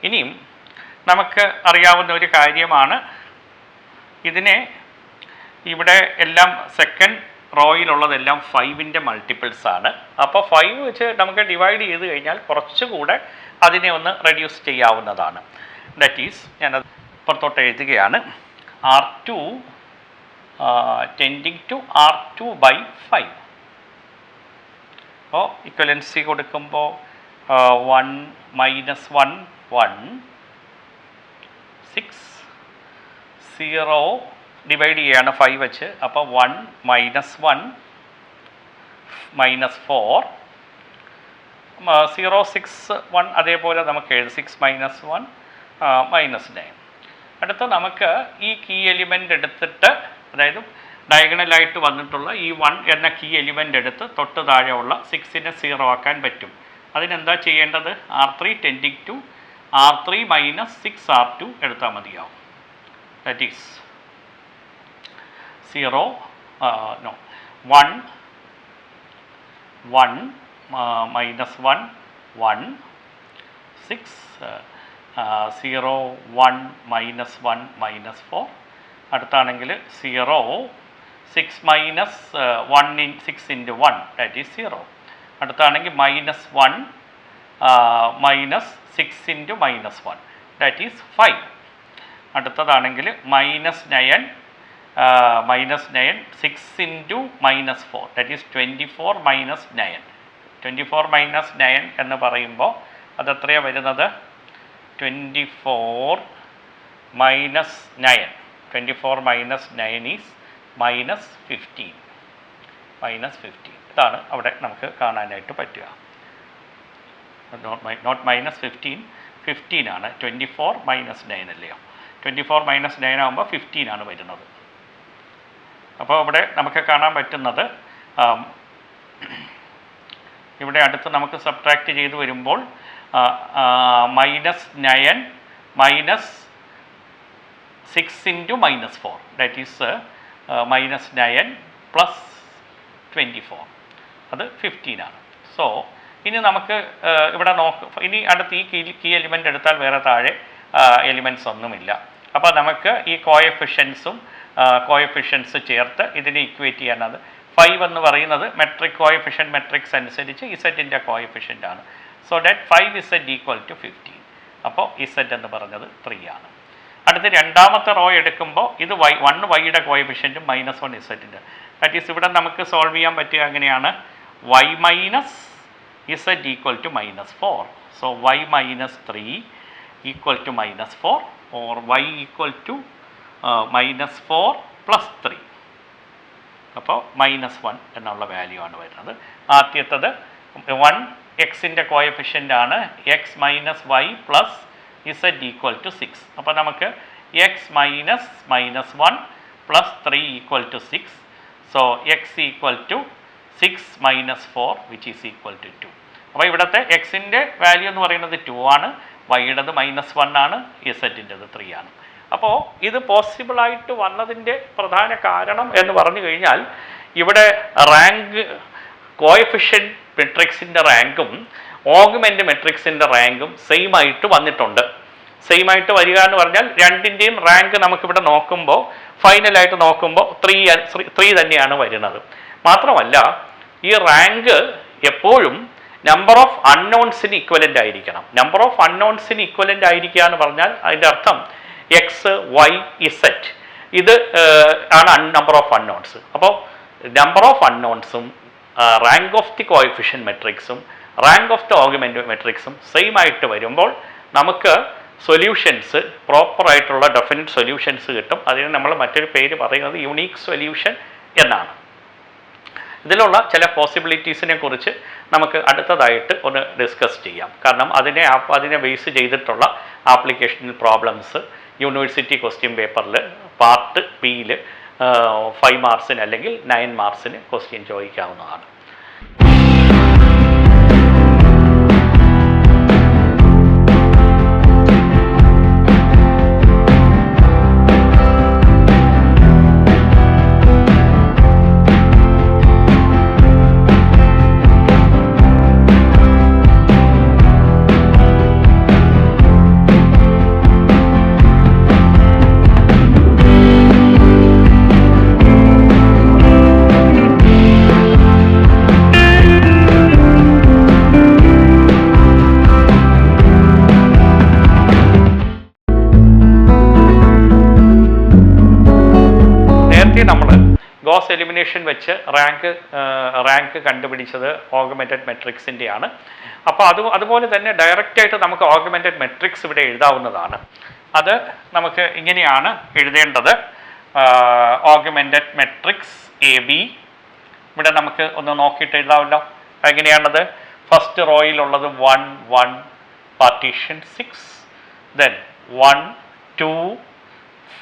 ഇനിയും നമുക്ക് അറിയാവുന്ന ഒരു കാര്യമാണ്, ഇതിനെ ഇവിടെ എല്ലാം സെക്കൻഡ് റോയിലുള്ളതെല്ലാം 5ൻ്റെ മൾട്ടിപ്പിൾസ് ആണ്. അപ്പോൾ 5 വെച്ച് നമുക്ക് ഡിവൈഡ് ചെയ്ത് കഴിഞ്ഞാൽ കുറച്ചുകൂടെ അതിനെ ഒന്ന് റെഡ്യൂസ് ചെയ്യാവുന്നതാണ്. ദാറ്റ് ഈസ്, ഞാനത് പുറത്തോട്ട് എഴുതുകയാണ്, R2 ടെൻഡിങ് ടു R2/5. അപ്പോൾ ഇക്വലൻസി കൊടുക്കുമ്പോൾ 1 മൈനസ് 1 1, 6, 0 ഡിവൈഡ് ചെയ്യുകയാണ് 5 വെച്ച്. അപ്പോൾ 1 മൈനസ് 1 -4, 0 6 1 അതേപോലെ നമുക്ക് എഴുതാം, 6 മൈനസ് 1 -9. അടുത്ത നമുക്ക് ഈ കീ എലിമെൻ്റ് എടുത്തിട്ട്, അതായത് ഡയഗണലായിട്ട് വന്നിട്ടുള്ള ഈ 1 എന്ന കീ എലിമെൻ്റ് എടുത്ത് തൊട്ട് താഴെയുള്ള 6നെ 0 ആക്കാൻ പറ്റും. അതിനെന്താ ചെയ്യേണ്ടത്? R3 tending to R3 minus 6 R2 എടുത്താൽ മതിയാവും. That is 0 1 1 minus 1 1, 6 0 1 minus 1 -4. അടുത്താണെങ്കിൽ 0 6 മൈനസ് 1 6 ഇൻറ്റു 1, ദാറ്റ് ഈസ് 0. അടുത്താണെങ്കിൽ -1 minus 6 into -1, that is 5. അടുത്തതാണെങ്കിൽ -9 6 into -4, that is 24 minus 9. 24 minus 9 എന്ന് പറയുമ്പോൾ അതെത്രയാണ് വരുന്നത്? 24 മൈനസ് 9, 24 മൈനസ് 9 ഈസ് -15. ഇതാണ് അവിടെ നമുക്ക് കാണാനായിട്ട് പറ്റുക. നോട്ട് -15, 15 ആണ്. 24 മൈനസ് 9 അല്ലയോ? 24 മൈനസ് 9 ആകുമ്പോൾ 15 ആണ് വരുന്നത്. അപ്പോൾ ഇവിടെ നമുക്ക് കാണാൻ പറ്റുന്നത്, ഇവിടെ അടുത്ത് നമുക്ക് സബ്ട്രാക്റ്റ് ചെയ്ത് വരുമ്പോൾ -9 minus 6 into -4, that is -9 plus 24, അത് 15 ആണ്. സോ ഇനി നമുക്ക് ഇവിടെ ഇനി അടുത്ത് ഈ കീ എലിമെൻ്റ് എടുത്താൽ വേറെ താഴെ എലിമെൻറ്റ്സ് ഒന്നുമില്ല. അപ്പോൾ നമുക്ക് ഈ കോയഫിഷ്യൻസ് ചേർത്ത് ഇതിനെ ഇക്വേറ്റ് ചെയ്യാനത് 5 എന്ന് പറയുന്നത് മെട്രിക് കോയഫിഷ്യൻറ്റ് മെട്രിക്സ് അനുസരിച്ച് ഇസെറ്റിൻ്റെ കോയഫിഷ്യൻ്റ് ആണ്. So that 5Z equal to 15. അപ്പോൾ ഇസെറ്റ് എന്ന് പറഞ്ഞത് 3 ആണ്. അടുത്ത് രണ്ടാമത്തെ റോ എടുക്കുമ്പോൾ ഇത് 1 വൈയുടെ കോയഫിഷ്യൻറ്റും -1 ഇസെറ്റിൻ്റെ, ദാറ്റ് ഈസ് ഇവിടെ നമുക്ക് സോൾവ് ചെയ്യാൻ പറ്റുക എങ്ങനെയാണ്? y minus z equal to -4. So y minus 3 equal to -4 or y equal to -4 plus 3. അപ്പോൾ -1 എന്നുള്ള വാല്യൂ ആണ് വരുന്നത്. ആദ്യത്തത് 1 എക്സിൻ്റെ കോയഫിഷ്യൻ്റ് ആണ്, x minus y plus z equal to 6. അപ്പോൾ നമുക്ക് x minus -1 plus 3 equal to 6. So x equal to 6 minus 4 which is equal to 2. അപ്പോൾ ഇവിടുത്തെ എക്സിൻ്റെ വാല്യൂ എന്ന് പറയുന്നത് 2 ആണ്, വൈയുടേത് -1 ആണ്, ഇസെറ്റിൻ്റെത് 3 ആണ്. അപ്പോൾ ഇത് പോസിബിളായിട്ട് വന്നതിൻ്റെ പ്രധാന കാരണം എന്ന് പറഞ്ഞു കഴിഞ്ഞാൽ, ഇവിടെ റാങ്ക് കോയഫിഷ്യൻറ്റ് മെട്രിക്സിൻ്റെ റാങ്കും ഓഗ്മെൻറ്റ് മെട്രിക്സിൻ്റെ റാങ്കും സെയിം ആയിട്ട് വന്നിട്ടുണ്ട്. സെയിം ആയിട്ട് വരിക എന്ന് പറഞ്ഞാൽ രണ്ടിൻ്റെയും റാങ്ക് നമുക്കിവിടെ നോക്കുമ്പോൾ ഫൈനലായിട്ട് നോക്കുമ്പോൾ 3 തന്നെയാണ് വരുന്നത്. മാത്രമല്ല ഈ റാങ്ക് എപ്പോഴും നമ്പർ ഓഫ് അൺനോൺസിന് ഇക്വലൻ്റ് ആയിരിക്കണം. നമ്പർ ഓഫ് അൺനോൺസിന് ഇക്വലൻ്റ് ആയിരിക്കുക എന്ന് പറഞ്ഞാൽ അതിൻ്റെ അർത്ഥം എക്സ് വൈ ഇസെറ്റ് ഇത് ആണ് നമ്പർ ഓഫ് അൺനോൺസ്. അപ്പോൾ നമ്പർ ഓഫ് അൺനോൺസും റാങ്ക് ഓഫ് ദി കോഎഫിഷ്യന്റ് മെട്രിക്സും റാങ്ക് ഓഫ് ദി ഓഗ്മെന്റ് മെട്രിക്സും സെയിം ആയിട്ട് വരുമ്പോൾ നമുക്ക് സൊല്യൂഷൻസ് പ്രോപ്പറായിട്ടുള്ള ഡെഫിനിറ്റ് സൊല്യൂഷൻസ് കിട്ടും. അതിന് നമ്മൾ മറ്റൊരു പേര് പറയുന്നത് യുണീക്ക് സൊല്യൂഷൻ എന്നാണ്. ഇതിലുള്ള ചില പോസിബിലിറ്റീസിനെ കുറിച്ച് നമുക്ക് അടുത്തതായിട്ട് ഒന്ന് ഡിസ്കസ് ചെയ്യാം. കാരണം അതിനെ ബേസ് ചെയ്തിട്ടുള്ള ആപ്ലിക്കേഷണൽ പ്രോബ്ലംസ് യൂണിവേഴ്സിറ്റി ക്വസ്റ്റ്യൻ പേപ്പറിൽ പാർട്ട് ബിയിൽ 5 മാർക്സിന് അല്ലെങ്കിൽ 9 മാർക്സിന് ക്വസ്റ്റ്യൻ ചോദിക്കാവുന്നതാണ്. നമ്മൾ ഗോസ് എലിമിനേഷൻ വെച്ച് റാങ്ക് കണ്ടുപിടിച്ചത് ഓഗ്മെന്റഡ് മെട്രിക്സിൻ്റെയാണ്. അപ്പോൾ അതുപോലെ തന്നെ ഡയറക്റ്റായിട്ട് നമുക്ക് ഓഗ്മെന്റഡ് മെട്രിക്സ് ഇവിടെ എഴുതാവുന്നതാണ്. അത് നമുക്ക് ഇങ്ങനെയാണ് എഴുതേണ്ടത്. ഓഗ്മെന്റഡ് മെട്രിക്സ് എ ബി ഇവിടെ നമുക്ക് ഒന്ന് നോക്കിയിട്ട് എഴുതാമല്ലോ. എങ്ങനെയാണത്? ഫസ്റ്റ് റോയിലുള്ളത് 1 1 പാർട്ടീഷൻ 6, ദെൻ 1 2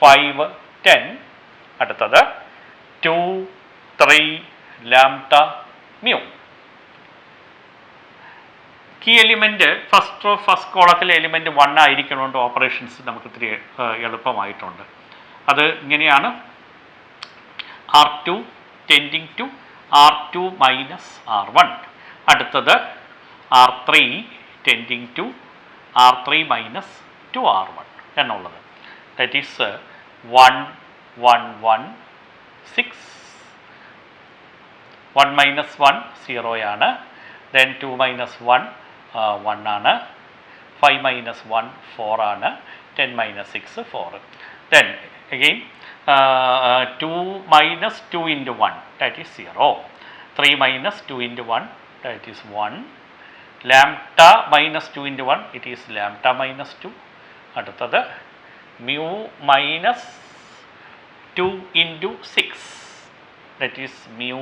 5 10, അടുത്തത് 2 3 lambda mu. Key element first കോളത്തിലെ എലിമെൻറ്റ് 1 ആയിരിക്കണോണ്ട് ഓപ്പറേഷൻസ് നമുക്ക് ഇത്തിരി എളുപ്പമായിട്ടുണ്ട്. അത് ഇങ്ങനെയാണ്: R2 tending to R2 minus R1. അടുത്തത് R3 tending to R3 minus 2R1 എന്നുള്ളത്. ദാറ്റ് ഈസ് 1 1 1 6, 1 മൈനസ് 1 0 ആണ്, ദെൻ 2 മൈനസ് 1 1 ആണ്, 5 മൈനസ് 1 4 ആണ്, 10 minus 6 4. Then again 2 minus 2 into 1 that is 0, 3 minus 2 into 1 that is 1, lambda minus 2 into 1 it is lambda minus 2. അടുത്തത് mu minus 2 into 6 that is mu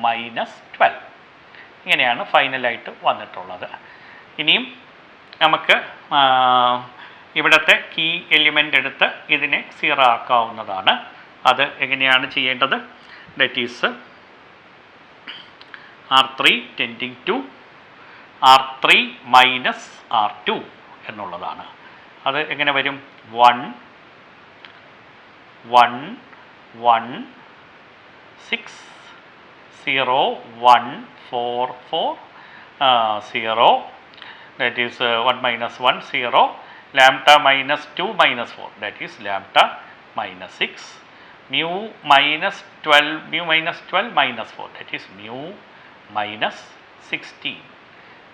minus 12. ഇങ്ങനെയാണ് ഫൈനലായിട്ട് വന്നിട്ടുള്ളത്. ഇനിയും നമുക്ക് ഇവിടുത്തെ കീ എലിമെൻ്റ് എടുത്ത് ഇതിനെ 0 ആക്കാവുന്നതാണ്. അത് എങ്ങനെയാണ് ചെയ്യേണ്ടത്? That is R3 tending to R3 minus R2 എന്നുള്ളതാണ്. അത് എങ്ങനെ വരും? 1 1 1 6 0 1 4 4 0 that is 1 minus 1 0, lambda minus 2 minus 4 that is lambda minus 6, mu minus 12 minus 4 that is mu minus 16.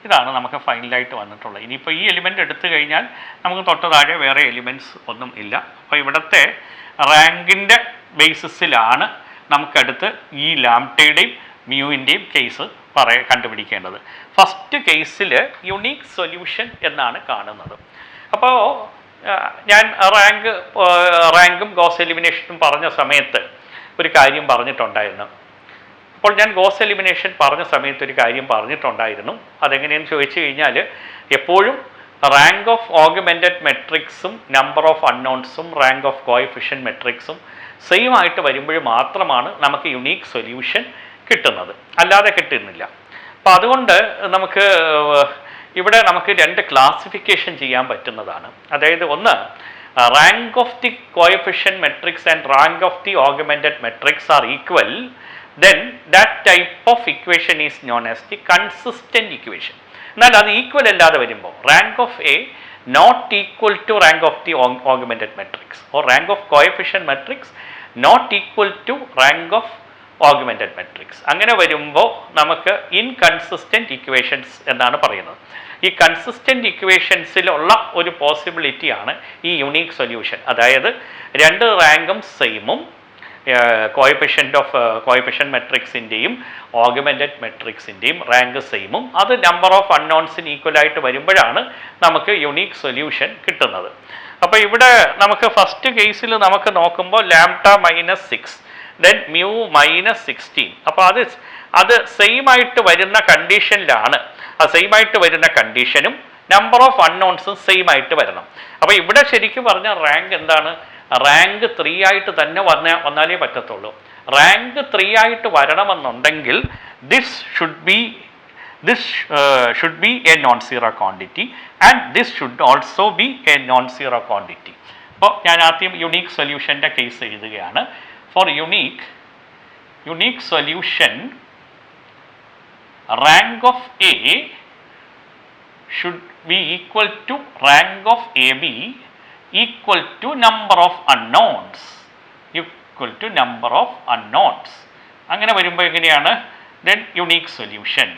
ഇതാണ് നമുക്ക് ഫൈനലായിട്ട് വന്നിട്ടുള്ളത്. ഇനിയിപ്പോൾ ഈ എലിമെൻ്റ് എടുത്തു കഴിഞ്ഞാൽ നമുക്ക് തൊട്ട് താഴെ വേറെ എലിമെൻറ്റ്സ് ഒന്നും ഇല്ല. അപ്പോൾ ഇവിടുത്തെ റാങ്കിൻ്റെ ബേസിസിലാണ് നമുക്കടുത്ത് ഈ ലാംഡയുടെയും മ്യൂവിൻ്റെയും കേസ് കണ്ടുപിടിക്കേണ്ടത്. ഫസ്റ്റ് കേസിൽ യുണീക്ക് സൊല്യൂഷൻ എന്നാണ് കാണുന്നത്. അപ്പോൾ ഞാൻ റാങ്കും ഗോസ് എലിമിനേഷനും പറഞ്ഞ സമയത്ത് ഒരു കാര്യം പറഞ്ഞിട്ടുണ്ടായിരുന്നു. അപ്പോൾ ഞാൻ ഗോസ് എലിമിനേഷൻ പറഞ്ഞ സമയത്ത് ഒരു കാര്യം പറഞ്ഞിട്ടുണ്ടായിരുന്നു. അതെങ്ങനെയെന്ന് ചോദിച്ചു കഴിഞ്ഞാൽ, എപ്പോഴും റാങ്ക് ഓഫ് ഓഗ്മെൻറ്റഡ് മെട്രിക്സും നമ്പർ ഓഫ് അൺനോൺസും റാങ്ക് ഓഫ് കോഎഫിഷ്യന്റ് മെട്രിക്സും സെയിം ആയിട്ട് വരുമ്പോൾ മാത്രമാണ് നമുക്ക് യുണീക്ക് സൊല്യൂഷൻ കിട്ടുന്നത്, അല്ലാതെ കിട്ടുന്നില്ല. അപ്പോൾ അതുകൊണ്ട് ഇവിടെ നമുക്ക് 2 ക്ലാസിഫിക്കേഷൻ ചെയ്യാൻ പറ്റുന്നതാണ്. അതായത് ഒന്ന്, rank of the coefficient matrix and rank of the augmented matrix are equal, then that type of equation is known as the consistent equation. എന്നാൽ അത് ഈക്വൽ അല്ലാതെ വരുമ്പോൾ rank of A not equal to rank of the augmented matrix or rank of coefficient matrix not equal to rank of augmented matrix, അങ്ങനെ വരുമ്പോൾ നമുക്ക് inconsistent equations എന്നാണ് പറയുന്നത്. ഈ കൺസിസ്റ്റൻറ്റ് ഇക്വേഷൻസിലുള്ള ഒരു പോസിബിലിറ്റിയാണ് ഈ യുണീക്ക് സൊല്യൂഷൻ. അതായത് 2 റാങ്കും സെയിമും കോഎഫിഷ്യന്റ് മെട്രിക്സിൻ്റെയും ഓഗ്മെൻറ്റഡ് മെട്രിക്സിൻ്റെയും റാങ്ക് സെയിമും അത് നമ്പർ ഓഫ് അൺനോൺസിന് ഈക്വലായിട്ട് വരുമ്പോഴാണ് നമുക്ക് യുണീക്ക് സൊല്യൂഷൻ കിട്ടുന്നത്. അപ്പോൾ ഇവിടെ നമുക്ക് ഫസ്റ്റ് കേസിൽ നമുക്ക് നോക്കുമ്പോൾ lambda minus 6 then mu minus 16. അപ്പോൾ അത് സെയിം ആയിട്ട് വരുന്ന കണ്ടീഷനിലാണ്. അത് സെയിം ആയിട്ട് വരുന്ന കണ്ടീഷനും നമ്പർ ഓഫ് അൺനോൺസും സെയിം ആയിട്ട് വരണം. അപ്പോൾ ഇവിടെ ശരിക്കും പറഞ്ഞാൽ റാങ്ക് എന്താണ്? റാങ്ക് 3 ആയിട്ട് തന്നെ വന്നാലേ പറ്റത്തുള്ളൂ. റാങ്ക് 3 ആയിട്ട് വരണമെന്നുണ്ടെങ്കിൽ this should be a non zero quantity and this should also be a non zero quantity. അപ്പോൾ ഞാൻ ആദ്യം യുണീക്ക് സൊല്യൂഷൻ്റെ കേസ് എഴുതുകയാണ്. For unique solution, rank of A should be equal to rank of AB equal to number of unknowns, അങ്ങനെ വരുമ്പോൾ എങ്ങനെയാണ്? Then unique solution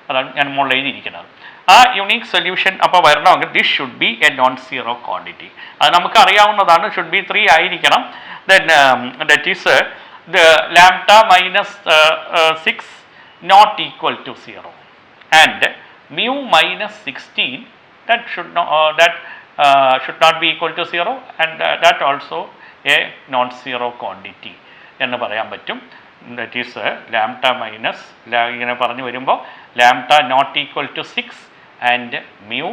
അതാണ് ഞാൻ മുകളിൽ എഴുതിയിരിക്കുന്നത്. ആ യുണീക്ക് സൊല്യൂഷൻ അപ്പോൾ വരണമെങ്കിൽ this should be a non zero quantity. അത് നമുക്ക് അറിയാവുന്നതാണ്, ഷുഡ് ബി 3 ആയിരിക്കണം. Then that is lambda minus 6 not equal to 0 and mu minus 16 that should not be equal to 0 and that also a non-zero quantity എന്ന് പറയാൻ പറ്റും. that is lambda minus ഇങ്ങനെ പറഞ്ഞു വരുമ്പോൾ lambda not equal to 6 and mu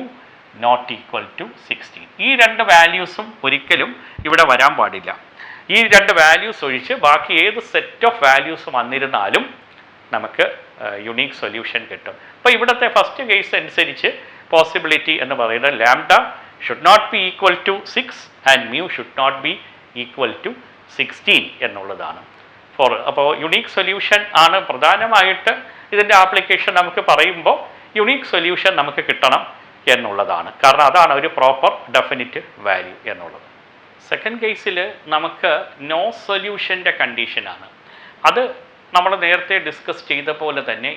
not equal to 16. ഈ രണ്ട് വാല്യൂസും ഒരിക്കലും ഇവിടെ വരാൻ പാടില്ല. ഈ രണ്ട് വാല്യൂസ് ഒഴിച്ച് ബാക്കി ഏത് സെറ്റ് ഓഫ് വാല്യൂസ് വന്നിരുന്നാലും നമുക്ക് യുണീക്ക് സൊല്യൂഷൻ കിട്ടും. അപ്പോൾ ഇവിടുത്തെ ഫസ്റ്റ് കേസ് അനുസരിച്ച് പോസിബിലിറ്റി എന്ന് പറയുന്നത് lambda should not be equal to 6 and mu should not be equal to 16 എന്നുള്ളതാണ്. അപ്പോൾ യുണീക്ക് സൊല്യൂഷൻ ആണ് പ്രധാനമായിട്ട് ഇതിൻ്റെ ആപ്ലിക്കേഷൻ. നമുക്ക് പറയുമ്പോൾ യുണീക്ക് സൊല്യൂഷൻ നമുക്ക് കിട്ടണം എന്നുള്ളതാണ്. കാരണം അതാണ് ഒരു പ്രോപ്പർ ഡെഫിനിറ്റ് വാല്യൂ എന്നുള്ളത്. സെക്കൻഡ് കേസിൽ നമുക്ക് നോ സൊല്യൂഷൻ്റെ കണ്ടീഷനാണ്. അത് നമ്മൾ നേരത്തെ ഡിസ്കസ് ചെയ്ത പോലെ തന്നെ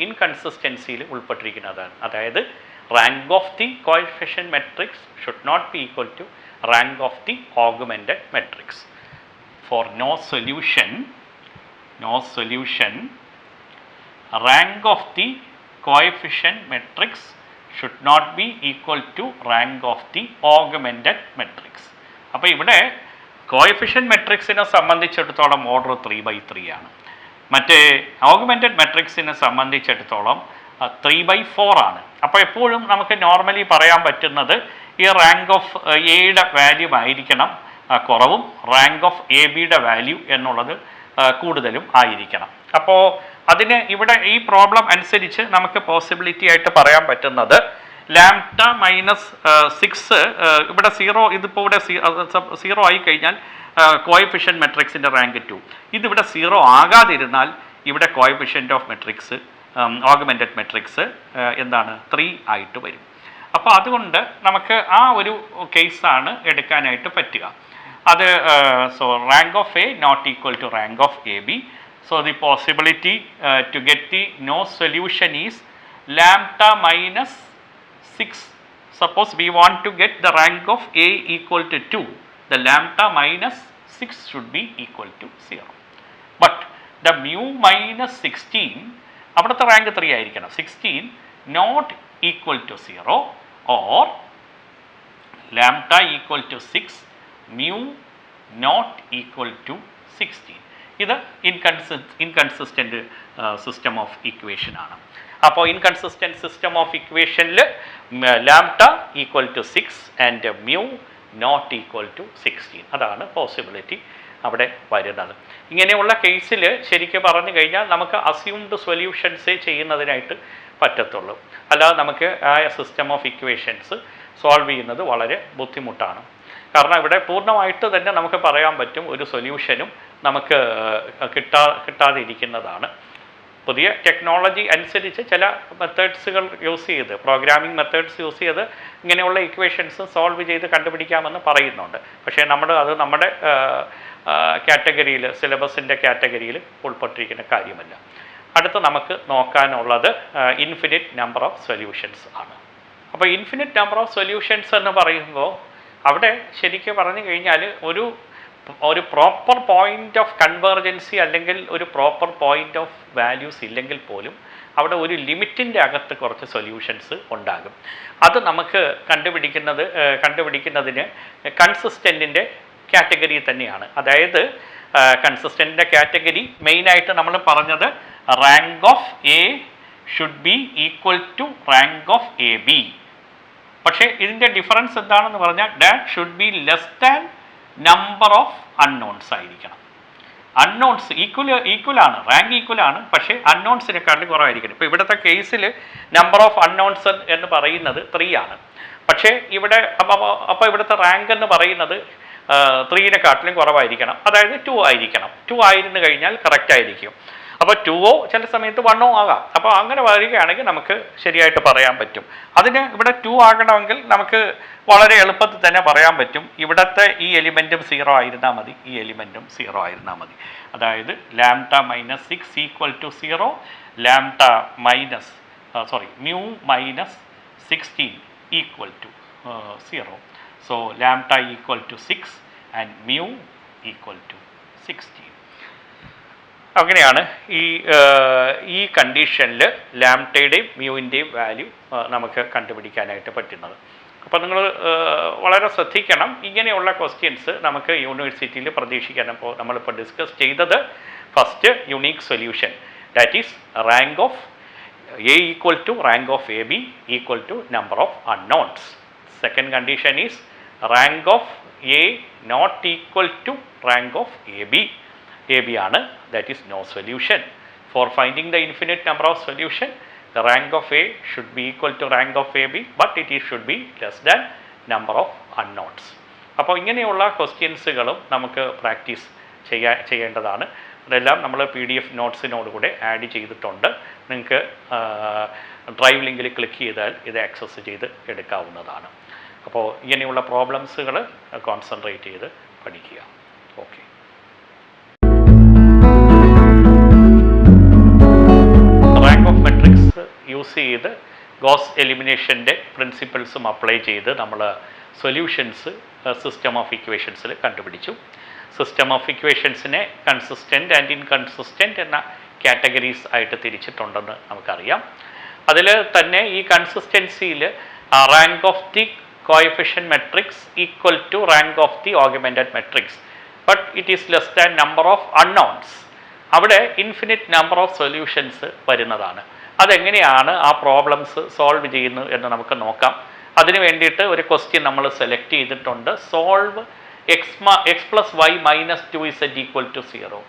ഇൻകൺസിസ്റ്റൻസിയിൽ ഉൾപ്പെട്ടിരിക്കുന്നതാണ്. അതായത് rank of the coefficient matrix should not be equal to rank of the augmented matrix. For no solution rank of the coefficient matrix should not be equal to rank of the augmented matrix. അപ്പോൾ ഇവിടെ coefficient മെട്രിക്സിനെ സംബന്ധിച്ചിടത്തോളം order 3/3 ആണ്. മറ്റേ augmented മെട്രിക്സിനെ സംബന്ധിച്ചിടത്തോളം 3/4 ആണ്. അപ്പോൾ എപ്പോഴും നമുക്ക് നോർമലി പറയാൻ പറ്റുന്നത് ഈ റാങ്ക് ഓഫ് എയുടെ വാല്യൂ ആയിരിക്കണം കുറവും റാങ്ക് ഓഫ് എ ബിയുടെ വാല്യൂ എന്നുള്ളത് കൂടുതലും ആയിരിക്കണം. അപ്പോൾ അതിന് ഇവിടെ ഈ പ്രോബ്ലം അനുസരിച്ച് നമുക്ക് പോസിബിലിറ്റി ആയിട്ട് പറയാൻ പറ്റുന്നത് ലാംഡ മൈനസ് 6 ഇവിടെ 0, ഇതിപ്പോൾ ഇവിടെ 0 ആയി കഴിഞ്ഞാൽ കോഎഫിഷ്യന്റ് മെട്രിക്സിൻ്റെ റാങ്ക് 2. ഇതിവിടെ 0 ആകാതിരുന്നാൽ ഇവിടെ coefficient of matrix augmented matrix എന്താണ് 3 ആയിട്ട് വരും. അപ്പോൾ അതുകൊണ്ട് നമുക്ക് ആ ഒരു കേസാണ് എടുക്കാനായിട്ട് പറ്റുക. അത് so rank of A not equal to rank of A B. So the possibility to get the no solution is lambda minus 6. Suppose we want to get the rank of A equal to 2, the lambda minus 6 should be equal to 0. But the mu minus 16, അവിടുത്തെ rank 3 ആയിരിക്കണം. 16 not equal to 0 or lambda equal to 6, mu not equal to 16. ഇത് inconsistent system of equation ആണ്. അപ്പോൾ inconsistent system of ഇക്വേഷനിൽ lambda equal to 6 and mu not equal to 16 അതാണ് possibility അവിടെ വരുന്നത്. ഇങ്ങനെയുള്ള കേസിൽ ശരിക്കും പറഞ്ഞു കഴിഞ്ഞാൽ നമുക്ക് അസ്യൂംഡ് സൊല്യൂഷൻസേ ചെയ്യുന്നതിനായിട്ട് പറ്റത്തുള്ളൂ. അല്ലാതെ നമുക്ക് ആ സിസ്റ്റം ഓഫ് ഇക്വേഷൻസ് സോൾവ് ചെയ്യുന്നത് വളരെ ബുദ്ധിമുട്ടാണ്. കാരണം ഇവിടെ പൂർണ്ണമായിട്ട് തന്നെ നമുക്ക് പറയാൻ പറ്റും ഒരു സൊല്യൂഷനും നമുക്ക് കിട്ടാതിരിക്കുന്നതാണ്. പുതിയ ടെക്നോളജി അനുസരിച്ച് ചില മെത്തേഡ്സുകൾ യൂസ് ചെയ്ത് പ്രോഗ്രാമിംഗ് മെത്തേഡ്സ് യൂസ് ചെയ്ത് ഇങ്ങനെയുള്ള ഇക്വേഷൻസ് സോൾവ് ചെയ്ത് കണ്ടുപിടിക്കാമെന്ന് പറയുന്നുണ്ട്. പക്ഷേ അത് നമ്മുടെ കാറ്റഗറിയിൽ സിലബസിൻ്റെ കാറ്റഗറിയിൽ ഉൾപ്പെട്ടിരിക്കുന്ന കാര്യമല്ല. അടുത്ത് നമുക്ക് നോക്കാനുള്ളത് ഇൻഫിനിറ്റ് നമ്പർ ഓഫ് സൊല്യൂഷൻസ് ആണ്. അപ്പോൾ ഇൻഫിനിറ്റ് നമ്പർ ഓഫ് സൊല്യൂഷൻസ് എന്ന് പറയുമ്പോൾ അവിടെ ശരിക്കും പറഞ്ഞു കഴിഞ്ഞാൽ ഒരു പ്രോപ്പർ പോയിൻ്റ് ഓഫ് കൺവേർജൻസി അല്ലെങ്കിൽ ഒരു പ്രോപ്പർ പോയിൻ്റ് ഓഫ് വാല്യൂസ് ഇല്ലെങ്കിൽ പോലും അവിടെ ഒരു ലിമിറ്റിൻ്റെ അകത്ത് കുറച്ച് സൊല്യൂഷൻസ് ഉണ്ടാകും. അത് നമുക്ക് കണ്ടുപിടിക്കുന്നതിന് കൺസിസ്റ്റൻറ്റിൻ്റെ കാറ്റഗറി തന്നെയാണ്. അതായത് കൺസിസ്റ്റൻറ്റിൻ്റെ കാറ്റഗറി മെയിനായിട്ട് നമ്മൾ പറഞ്ഞത് rank of A should be equal to rank of A B. പക്ഷേ ഇതിൻ്റെ ഡിഫറൻസ് എന്താണെന്ന് പറഞ്ഞാൽ that should be less than number of unknowns ആയിരിക്കണം. അൺനോൺസ് ഈക്വലാണ്, റാങ്ക് ഈക്വലാണ്, പക്ഷേ അൺനോൺസിനെക്കാട്ടിലും കുറവായിരിക്കണം. ഇപ്പോൾ ഇവിടുത്തെ കേസിൽ നമ്പർ ഓഫ് അൺനോൺസ് എന്ന് പറയുന്നത് 3 ആണ്. പക്ഷേ ഇവിടെ അപ്പോൾ ഇവിടുത്തെ റാങ്ക് എന്ന് പറയുന്നത് 3നെക്കാട്ടിലും കുറവായിരിക്കണം, അതായത് 2 ആയിരിക്കണം. 2 ആയിരുന്നു കഴിഞ്ഞാൽ കറക്റ്റ് ആയിരിക്കും. അപ്പോൾ 2ഓ ചില സമയത്ത് 1ഓ ആകാം. അപ്പോൾ അങ്ങനെ വരികയാണെങ്കിൽ നമുക്ക് ശരിയായിട്ട് പറയാൻ പറ്റും. അതിന് ഇവിടെ 2 ആകണമെങ്കിൽ നമുക്ക് വളരെ എളുപ്പത്തിൽ തന്നെ പറയാൻ പറ്റും. ഇവിടുത്തെ ഈ എലിമെൻറ്റും 0 ആയിരുന്നാൽ മതി, ഈ എലിമെൻറ്റും 0 ആയിരുന്നാൽ മതി. അതായത് lambda minus 6 equal to 0, lambda minus mu minus 16 equal to 0. So lambda equal to 6 and mu equal to 16. അങ്ങനെയാണ് ഈ കണ്ടീഷനിൽ ലാംഡയുടെയും മ്യൂവിൻ്റെയും വാല്യൂ നമുക്ക് കണ്ടുപിടിക്കാനായിട്ട് പറ്റുന്നത്. അപ്പോൾ നിങ്ങൾ വളരെ ശ്രദ്ധിക്കണം. ഇങ്ങനെയുള്ള ക്വസ്റ്റ്യൻസ് നമുക്ക് യൂണിവേഴ്സിറ്റിയിൽ പ്രതീക്ഷിക്കാൻ. അപ്പോൾ നമ്മളിപ്പോൾ ഡിസ്കസ് ചെയ്തത് first unique solution, that is rank of A equal to rank of A B equal to number of unknowns. Second condition is rank of A not equal to rank of AB. AB ആണ്, that is no solution. For finding the infinite number of solution, the rank of A should be equal to rank of AB, but it should be less than number of unknowns. അപ്പോൾ ഇങ്ങനെയുള്ള ക്വസ്റ്റ്യൻസുകളും നമുക്ക് practice ചെയ്യേണ്ടതാണ്. അതെല്ലാം നമ്മൾ PDF നോട്ട്സിനോടുകൂടെ add ചെയ്തിട്ടുണ്ട്. നിങ്ങൾക്ക് drive ലിങ്കിൽ click ചെയ്താൽ ഇത് ആക്സസ് ചെയ്ത് എടുക്കാവുന്നതാണ്. അപ്പോൾ ഇങ്ങനെയുള്ള പ്രോബ്ലംസുകൾ കോൺസെൻട്രേറ്റ് ചെയ്ത് പഠിക്കുക. Okay. Rank of matrix use ചെയ്ത് ഗോസ് എലിമിനേഷൻ്റെ പ്രിൻസിപ്പിൾസും അപ്ലൈ ചെയ്ത് നമ്മൾ സൊല്യൂഷൻസ് സിസ്റ്റം ഓഫ് ഇക്വേഷൻസിൽ കണ്ടുപിടിച്ചു. സിസ്റ്റം ഓഫ് ഇക്വേഷൻസിനെ കൺസിസ്റ്റൻ്റ് ആൻഡ് ഇൻകൺസിസ്റ്റൻ്റ് എന്ന കാറ്റഗറീസ് ആയിട്ട് തിരിച്ചിട്ടുണ്ടെന്ന് നമുക്കറിയാം. അതിൽ തന്നെ ഈ കൺസിസ്റ്റൻസിയിൽ rank of the coefficient matrix equal to rank of the augmented matrix, but it is less than number of unknowns. അവിടെ ഇൻഫിനിറ്റ് നമ്പർ ഓഫ് സൊല്യൂഷൻസ് വരുന്നതാണ്. അതെങ്ങനെയാണ് ആ പ്രോബ്ലംസ് സോൾവ് ചെയ്യുന്നത് എന്ന് നമുക്ക് നോക്കാം. അതിന് വേണ്ടിയിട്ട് ഒരു ക്വസ്റ്റ്യൻ നമ്മൾ സെലക്ട് ചെയ്തിട്ടുണ്ട്. Solve x plus y minus 2z equal to 0,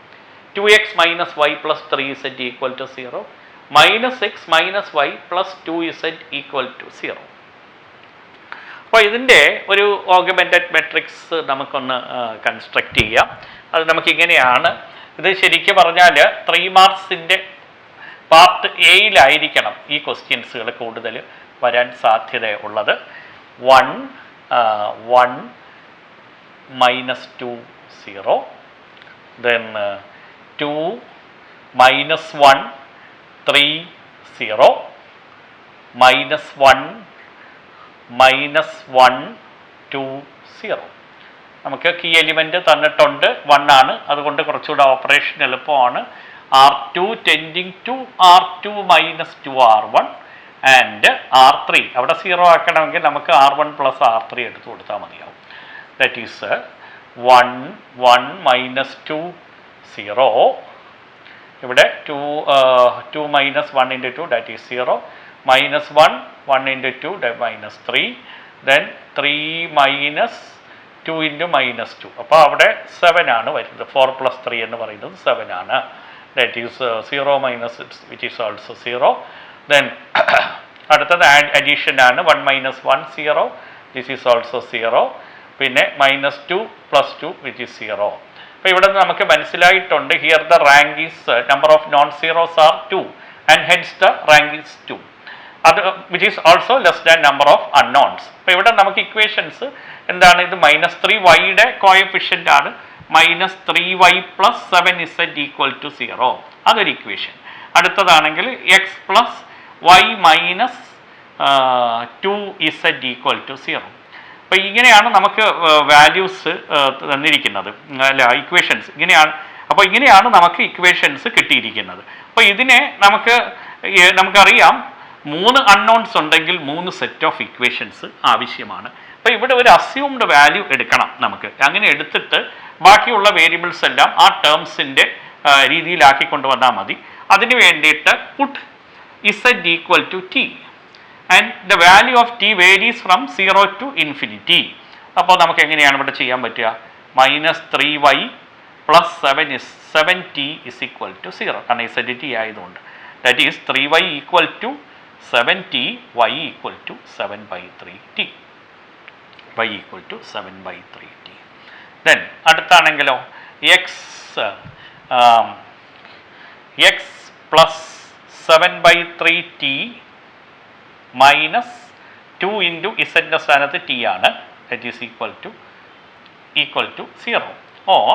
2x minus y plus 3z equal to 0, minus x minus y plus 2z equal to 0. അപ്പോൾ ഇതിൻ്റെ ഒരു ഓഗ്മെൻറ്റഡ് മെട്രിക്സ് നമുക്കൊന്ന് കൺസ്ട്രക്റ്റ് ചെയ്യാം. അത് നമുക്കിങ്ങനെയാണ്. ഇത് ശരിക്കും പറഞ്ഞാൽ 3 മാർക്സിൻ്റെ പാർട്ട് എയിലായിരിക്കണം ഈ ക്വസ്റ്റ്യൻസുകൾ കൂടുതൽ വരാൻ സാധ്യതയുള്ളത്. 1 1 minus 2 0, then 2 minus 1 3 0, minus 1 minus 1 2 0. നമുക്ക് കീ എലിമെൻറ്റ് തന്നിട്ടുണ്ട് 1 ആണ്, അതുകൊണ്ട് കുറച്ചുകൂടെ ഓപ്പറേഷൻ എളുപ്പമാണ്. R2 tending to R2 minus 2R1 and R3 അവിടെ 0 ആക്കണമെങ്കിൽ നമുക്ക് R1 പ്ലസ് R3 എടുത്ത് കൊടുത്താൽ മതിയാവും. ദാറ്റ് ഈസ് 1 1 മൈനസ് 2 0, ഇവിടെ 2 minus 1 into 2 that is 0, minus 1 1 into 2 minus 3, then 3 minus 2 into minus 2. അപ്പോൾ അവിടെ 7 ആണ് വരുന്നത്. 4 പ്ലസ് 3 എന്ന് പറയുന്നത് 7 ആണ്. That is 0 minus which is also 0. Then അടുത്തത് അഡീഷൻ ആണ്. 1 മൈനസ് 1 0, ദിസ് ഈസ് ഓൾസോ 0. പിന്നെ മൈനസ് 2 പ്ലസ് 2 വിച്ച് ഈസ് 0. അപ്പോൾ ഇവിടെ നിന്ന് നമുക്ക് മനസ്സിലായിട്ടുണ്ട് here the rank is number of non zeros are 2 and hence the rank is 2. അത് which is also less than number of unknowns. അപ്പോൾ ഇവിടെ നമുക്ക് ഇക്വേഷൻസ് എന്താണ്? ഇത് മൈനസ് 3y കോഎഫിഷ്യൻ്റ് ആണ്. Minus 3y plus 7z equal to 0, അതൊരു equation. അടുത്തതാണെങ്കിൽ x plus y minus 2z equal to 0. അപ്പോൾ ഇങ്ങനെയാണ് നമുക്ക് വാല്യൂസ് തന്നിരിക്കുന്നത്, അല്ല ഇക്വേഷൻസ് ഇങ്ങനെയാണ്. അപ്പോൾ ഇങ്ങനെയാണ് നമുക്ക് ഇക്വേഷൻസ് കിട്ടിയിരിക്കുന്നത്. അപ്പോൾ ഇതിനെ നമുക്കറിയാം 3 അൺനോൺസ് ഉണ്ടെങ്കിൽ 3 സെറ്റ് ഓഫ് ഇക്വേഷൻസ് ആവശ്യമാണ്. അപ്പോൾ ഇവിടെ ഒരു അസ്യൂംഡ് വാല്യൂ എടുക്കണം നമുക്ക്. അങ്ങനെ എടുത്തിട്ട് ബാക്കിയുള്ള വേരിയബിൾസ് എല്ലാം ആ ടേംസിൻ്റെ രീതിയിലാക്കി കൊണ്ടുവന്നാൽ മതി. അതിന് വേണ്ടിയിട്ട് put z equal to t and the value of t varies from 0 to infinity. അപ്പോൾ നമുക്ക് എങ്ങനെയാണ് ഇവിടെ ചെയ്യാൻ പറ്റുക? -3y + 7t is equal to 0. കാരണം ഇസഡ് ടി ആയതുകൊണ്ട് that is 3y equal to 7t, y equal to 7/3t. y equal to 7/3t. Then അടുത്താണെങ്കിലോ x plus 7/3t minus 2 into ഇസഡിൻ്റെ സ്ഥാനത്ത് ടി ആണ്. That is equal to 0. Or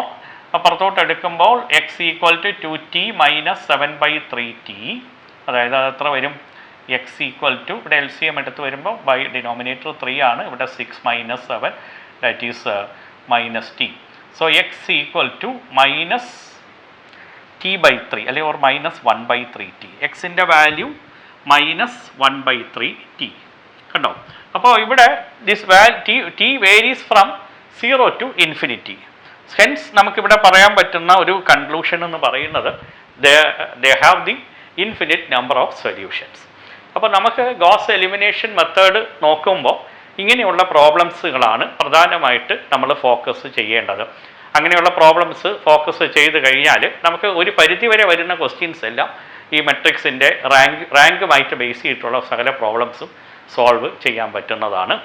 അപ്പുറത്തോട്ട് എടുക്കുമ്പോൾ X equal to 2t minus 7/3t. അതായത് അത് എത്ര വരും? എക്സ് ഈക്വൽ ടു, ഇവിടെ എൽ സി എം എടുത്ത് വരുമ്പോൾ ബൈ ഡിനോമിനേറ്റർ 3 ആണ്, ഇവിടെ 6 - 7 that is -t. So x equal to -t/3 അല്ലെങ്കിൽ ഓർ -1/3t. എക്സിൻ്റെ വാല്യൂ -1/3t. കണ്ടോ? അപ്പോൾ ഇവിടെ T varies from 0 to infinity. Hence നമുക്കിവിടെ പറയാൻ പറ്റുന്ന ഒരു കൺക്ലൂഷൻ എന്ന് പറയുന്നത് they have the infinite number of solutions. അപ്പോൾ നമുക്ക് ഗോസ് എലിമിനേഷൻ മെത്തേഡ് നോക്കുമ്പോൾ ഇങ്ങനെയുള്ള പ്രോബ്ലംസുകളാണ് പ്രധാനമായിട്ട് നമ്മൾ ഫോക്കസ് ചെയ്യേണ്ടത്. അങ്ങനെയുള്ള പ്രോബ്ലംസ് ഫോക്കസ് ചെയ്ത് കഴിഞ്ഞാൽ നമുക്ക് ഒരു പരിധിവരെ വരുന്ന ക്വസ്റ്റ്യൻസ് എല്ലാം ഈ മെട്രിക്സിൻ്റെ റാങ്കുമായിട്ട് ബേസ് ചെയ്തിട്ടുള്ള സകല പ്രോബ്ലംസും സോൾവ് ചെയ്യാൻ പറ്റുന്നതാണ്.